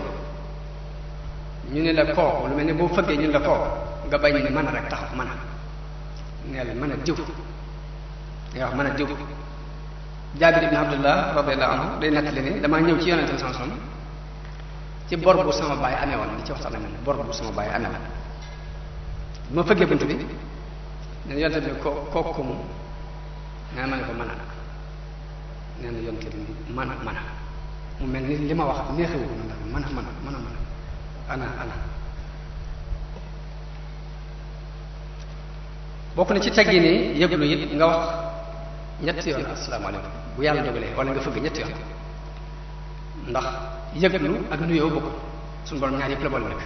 ñu ne la kooku lu mel ne boo fëggee ñu ne la kooku nga bañ ne mën a rek taxaw mën a neel mën a diw nga wax mën a diw. Jaabir ibn Abdullah radiyallahu anhu day nettali ni damaa ñëw ci yonente bi sallallahu alayhi wasallam ci bor bu sama baay amee woon li ci waxtaan amee bor bu sama baay amee woon bi ma fëggee bunt bi ne yonente bi kooku mu nee ma ne ko mën a nee na yonente bi mën a mu mel ni li ma wax neexewu ko ndax mën a ana bokk na ci teggi ni yëglu it nga wax ñetti yoon asalaamaaleykum bu yàlla dogalee wala nga fëgg ñetti yoon ndax yëglu ak nuyoo bokk suñu borom ñaar yëpp la boole nekk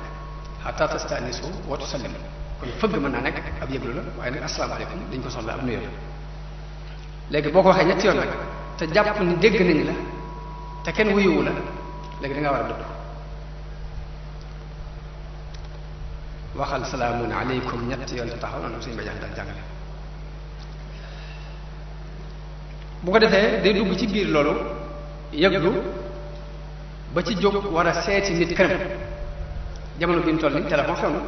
hatta tastanisu wa tusallimu kon fëgg mën naa nekk ab yëglu la waaye nag asalaamaaleykum dañ ko soxla ab nuyoo la léegi boo ko waxee ñetti yoon nag te jàpp ni dégg nañ la te kenn wuyuwu la léegi da ngaa war a dëdd waxal salaamun aleykum ñetti yoon te taxaw noonu suñu bajax daal jàngale bu ko defee day dugg ci biir loolu yëglu ba ci jóg war a seeti nit këram jamono bi ñu toll ni téléphone xew na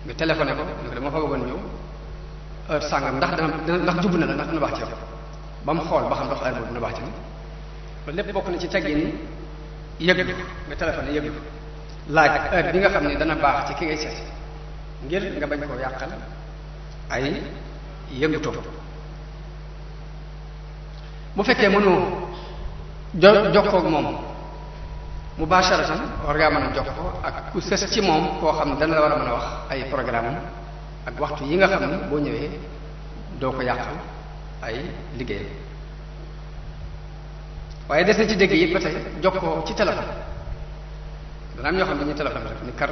nga téléphoné ko ne ko dama fa bëggoon ñëw heure sàngam ndax jubbu na la ndax dina baax ci yow ba mu xool ba xam ndax heure boobu dina baax ci moom loolu lépp bokk na ci teggi ni yëglu nga téléphoné yëglu laaj heure bi nga xam ne dana baax ci ki ngay seet ngir nga bañ koo yàqal ay yëngutoom bu fekkee mënoo jokkoo ak moom mubasharatan war ngaa mën a jokkoo ak ku sës ci moom koo xam ne dana la war a mën a wax ay programme ak waxtu yi nga xam ne boo ñëwee doo ko yàqal ay liggéeyam waaye des na ci dégg yi ba tey jokkoo ci téléphone dana am ñoo xam ne dañuy téléphone rek ni kar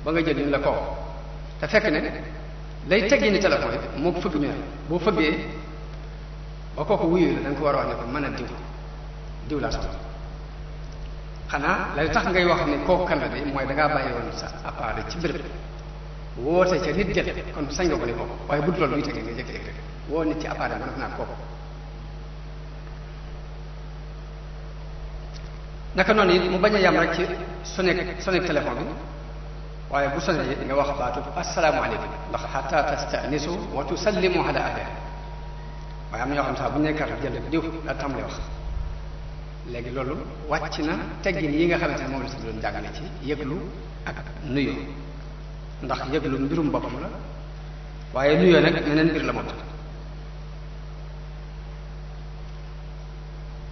ba nga jël ñu la koo te fekk ne lay teggi ni téléphone yi moo ko fëgg ñu boo fëggee ba kooku wuyu la da nga ko war a wax ne ko mën a diw laa soxla xanaa lay tax ngay wax ne kooku kan la de mooy da ngaa bàyyi woon sa appareil ci béréb woote ca nit jël kon sañ nga ko ni kooku waaye bu dul loolu buy tegee nga jékki-jékki rek woo nit ci appareil ba naa kooku. naka noonu it mu bañ a yam rek ci sonné téléphone bi waaye bu sonné it nga wax baatu asalaamaaleykum ndax hatta tastanisu wa tusallimu ala ahliha waaye am na ñoo xam sax bu ñu nekkee jël diw daal tàmbalee wax léegi loolu wàcc na teggin yi nga xamante ne moom la si doon jàngale ci yëglu ak nuyoo ndax yëglu mbirum boppam la waaye nuyoo nag meneen mbir la moom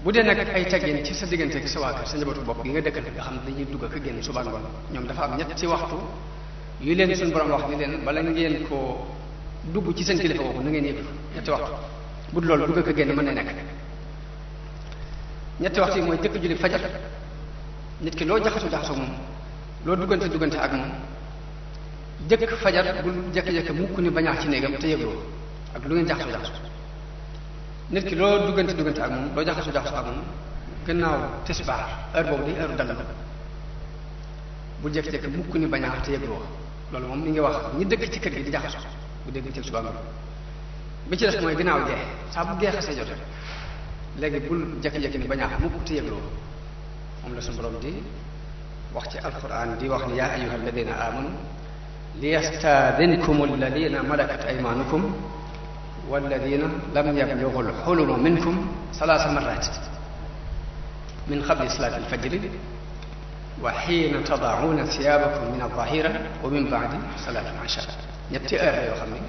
bu dee nag ay teggin ci sa diggante ak sa waa kër sa njabootu bopp gi nga dëkkal nga xam ne dañuy dugg ak génn suba ngoon ñoom dafa am ñetti waxtu yu leen suñu borom wax ni leen bala ngeen ko dugg ci seen kilifa boobu na ngeen yëglu ñetti waxtu bu dul loolu dugg ak génn mën na nekk ñetti waxtu yi mooy jëkk julli fajar nit ki loo jaxasoo moom loo duggante ak moom jëkk fajar bul jëkk-jëkk mukk ni bañaax ci néegam te yëgloo ak lu ngeen jaxasoo nit ki loo duggante ak moom loo jaxasoo ak moom gannaaw tisbaar heure boobu day heure dalal bul jëkk-jëkk mukk ni bañaax te yëgloo loolu moom mi ngi wax ñi dëkk ci kër gi di jaxasoo bu dégg ci suba bi ci des mooy ginnaaw gee saa bu gee xasee jote léegi bul jekki-jekki ni bañaax mukk te yëgloo moom la suñu borom di wax ci alquran di wax ni yaa ayyuha alladina amanu liyastadinkum alladina malakat aymanukum walladina lam yablughu alxuluma minkum salaasa marrat min qabli salati alfajri wa xiina tadauna siyabakum min aldahira wa min baadi salati al-isha ñetti heure la yoo xam ne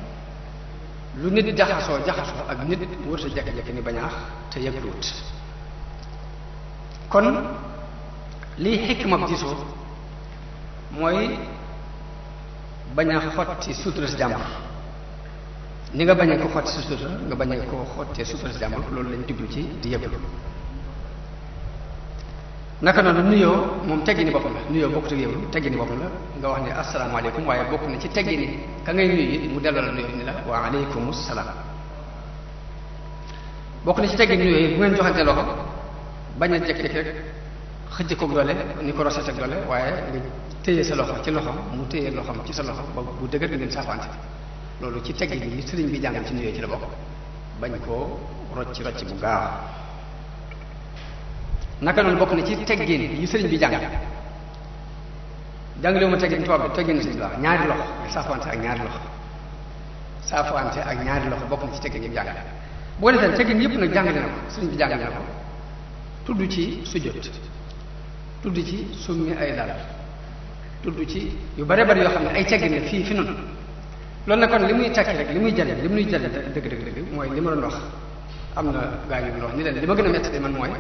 lu nit jaxasoo ak nit wërta jekki-jekki ni bañaax te yëgluwut kon lii xikma gisoo mooy bañ a xotti sutura si jàmbur ni nga bañee ko xotti si sutura nga bañee ko xottee sutura si jàmbur loolu lañ jublu ci di yëglu naka noonu nuyoo moom teggini boppam la nuyoo bokkut ak yow teggini boppam la nga wax ne asalaamaaleykum waaye bokk na ci teggini ka ngay nuyu it mu delloo la nuyoo ni la wa aleykum salaam bokk na ci teggini nuyoo yi bu ngeen joxante loxo bañ a jekk-jekk rek xëcc koog doole ni ko roset ak doole waaye nga téye sa loxo ci loxom mu téye loxom ci sa loxo ba bu dëgër ngeen saafante loolu ci teggini yi sëriñ bi jàngal ci nuyoo ci la bokk bañ koo rocc bu gaaw naka noonu bokk na ci teggin yi sëriñ bi jàngale ma teggin tubaab bi teggin sëriñ bi wax ñaari loxo saafante ak ñaari loxo saafante ak ñaari loxo bokk na ci teggin yi mu jàngale boo defee teggin yëpp nag jàngale na ko sëriñ bi jàngale na ko tudd ci sujjóot tudd ci summi ay dal tudd ci yu bare bari yoo xam ne ay teggin la fii fi noonu loolu nag kon li muy tekki rek li muy jëriñ dëgg mooy li ma doon wax am na gaa yu wax ni leen li ma gën a metti man mooy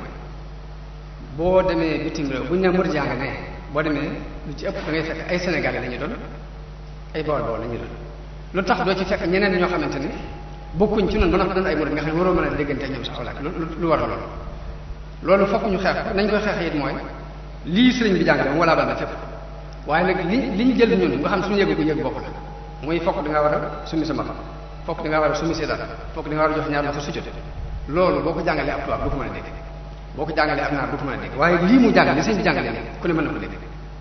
boo demee bitim réew bu ñu ne murid nga ne boo demee lu ci ëpp da ngay fekk ay Sénégalais la ñuy doon ay Bawol la ñuy doon lu tax doo ci fekk ñeneen ñoo xamante ni bokkuñ ci noonu ba nga doon ay murid nga xam ne waroo mën a déggante ñoom sax wala lu war loolu fokk ñu xeex ko nañ koy xeex it mooy lii sëriñ bi jàngale moom wala bal na fépp waaye nag li ñu jël ñun nga xam suñu yëgu ko yëg bopp la mooy fokk da ngaa war a summi sa mbaxam fokk da ngaa war a summi sa dara fokk da ngaa war a jox ñaar loxo sujjóot loolu boo ko jàngalee ab tubaab du ko mën a dégg boo ko jàngalee ab naar du ko mën a dégg waaye lii mu jàngale sëñ bi jàngale ne ku ne mën na ko dégg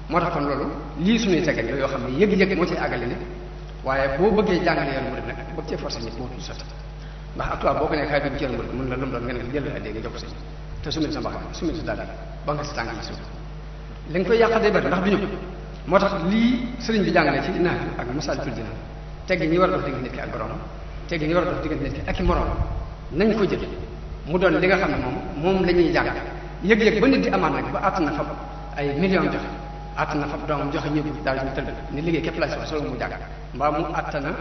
moo tax kon loolu lii suñuy teggin la yoo xam ne yëg-yëg moo ciy àggale nit waaye boo bëggee jàngale yoonu murid nag bëgg cee forcé nit moo tudd sotti ndax ab tubaab boo ko ne kaay dugg ci yoonu murid mën la lu mu doon nga ne jël la dégg nga jox ko sëñ te summi sa mbaxam summi sa dàll ba nga si tànk yi suuf li nga koy yàqal day bari ndax du ñëpp moo tax lii sëriñ bi jàngale ci naaj ak Masaalikul Jinaan teggi ñi war a dox diggante nit ki ak borom teggi ñi war a dox diggante nit ki ak i morom nañ ko jël mu doon li nga xam ne moom la ñuy jàng yëg-yëg ba nit di amaat nag ba àtt na fab ay millions joxe àtt na fab doomam joxe ñëpp daal ñu tëdd ni liggéey képp la solo mu jàng mbaa mu àtt na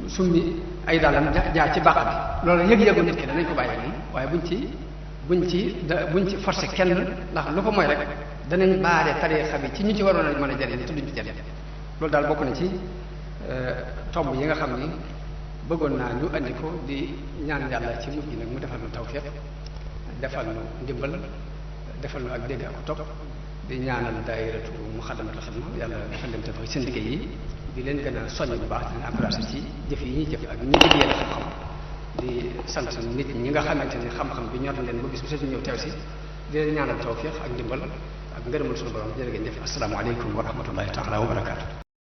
summi ay daalam jaar ci bàq bi loolu yëg-yëgu nit ki danañ ko bàyyi moom waaye buñ ci forcé kenn ndax lu ko mooy rek danañ baare tariixa bi ci ñu ci waroon a mën a jëriñ te duñ ci jëriñ loolu daal bokk na ci tomb yi nga xam ni bëggoon naa ñu andi ko di ñaan yàlla ci mujj nag mu defal nu tawfiq defal nu ndimbal defal nu ak dégg ak topp di ñaanal daayiratu Muxaddamatul Xidma yàlla defal leen tawfiq seen liggéey yi di leen gën a soññ bu baax di leen encouragé ci jëf yi ñuy jëf ak ñi liggéey la xam-xam di sant nit ñi nga xamante ni xam-xam bi ñor leen ba bis bu set ñu ñëw teew si di leen ñaanal tawfiq ak ndimbal ak ngërëmal suñu borom jërë ngeen jëf asalaamaaleykum wa rahmatullahi taala wa barakaatu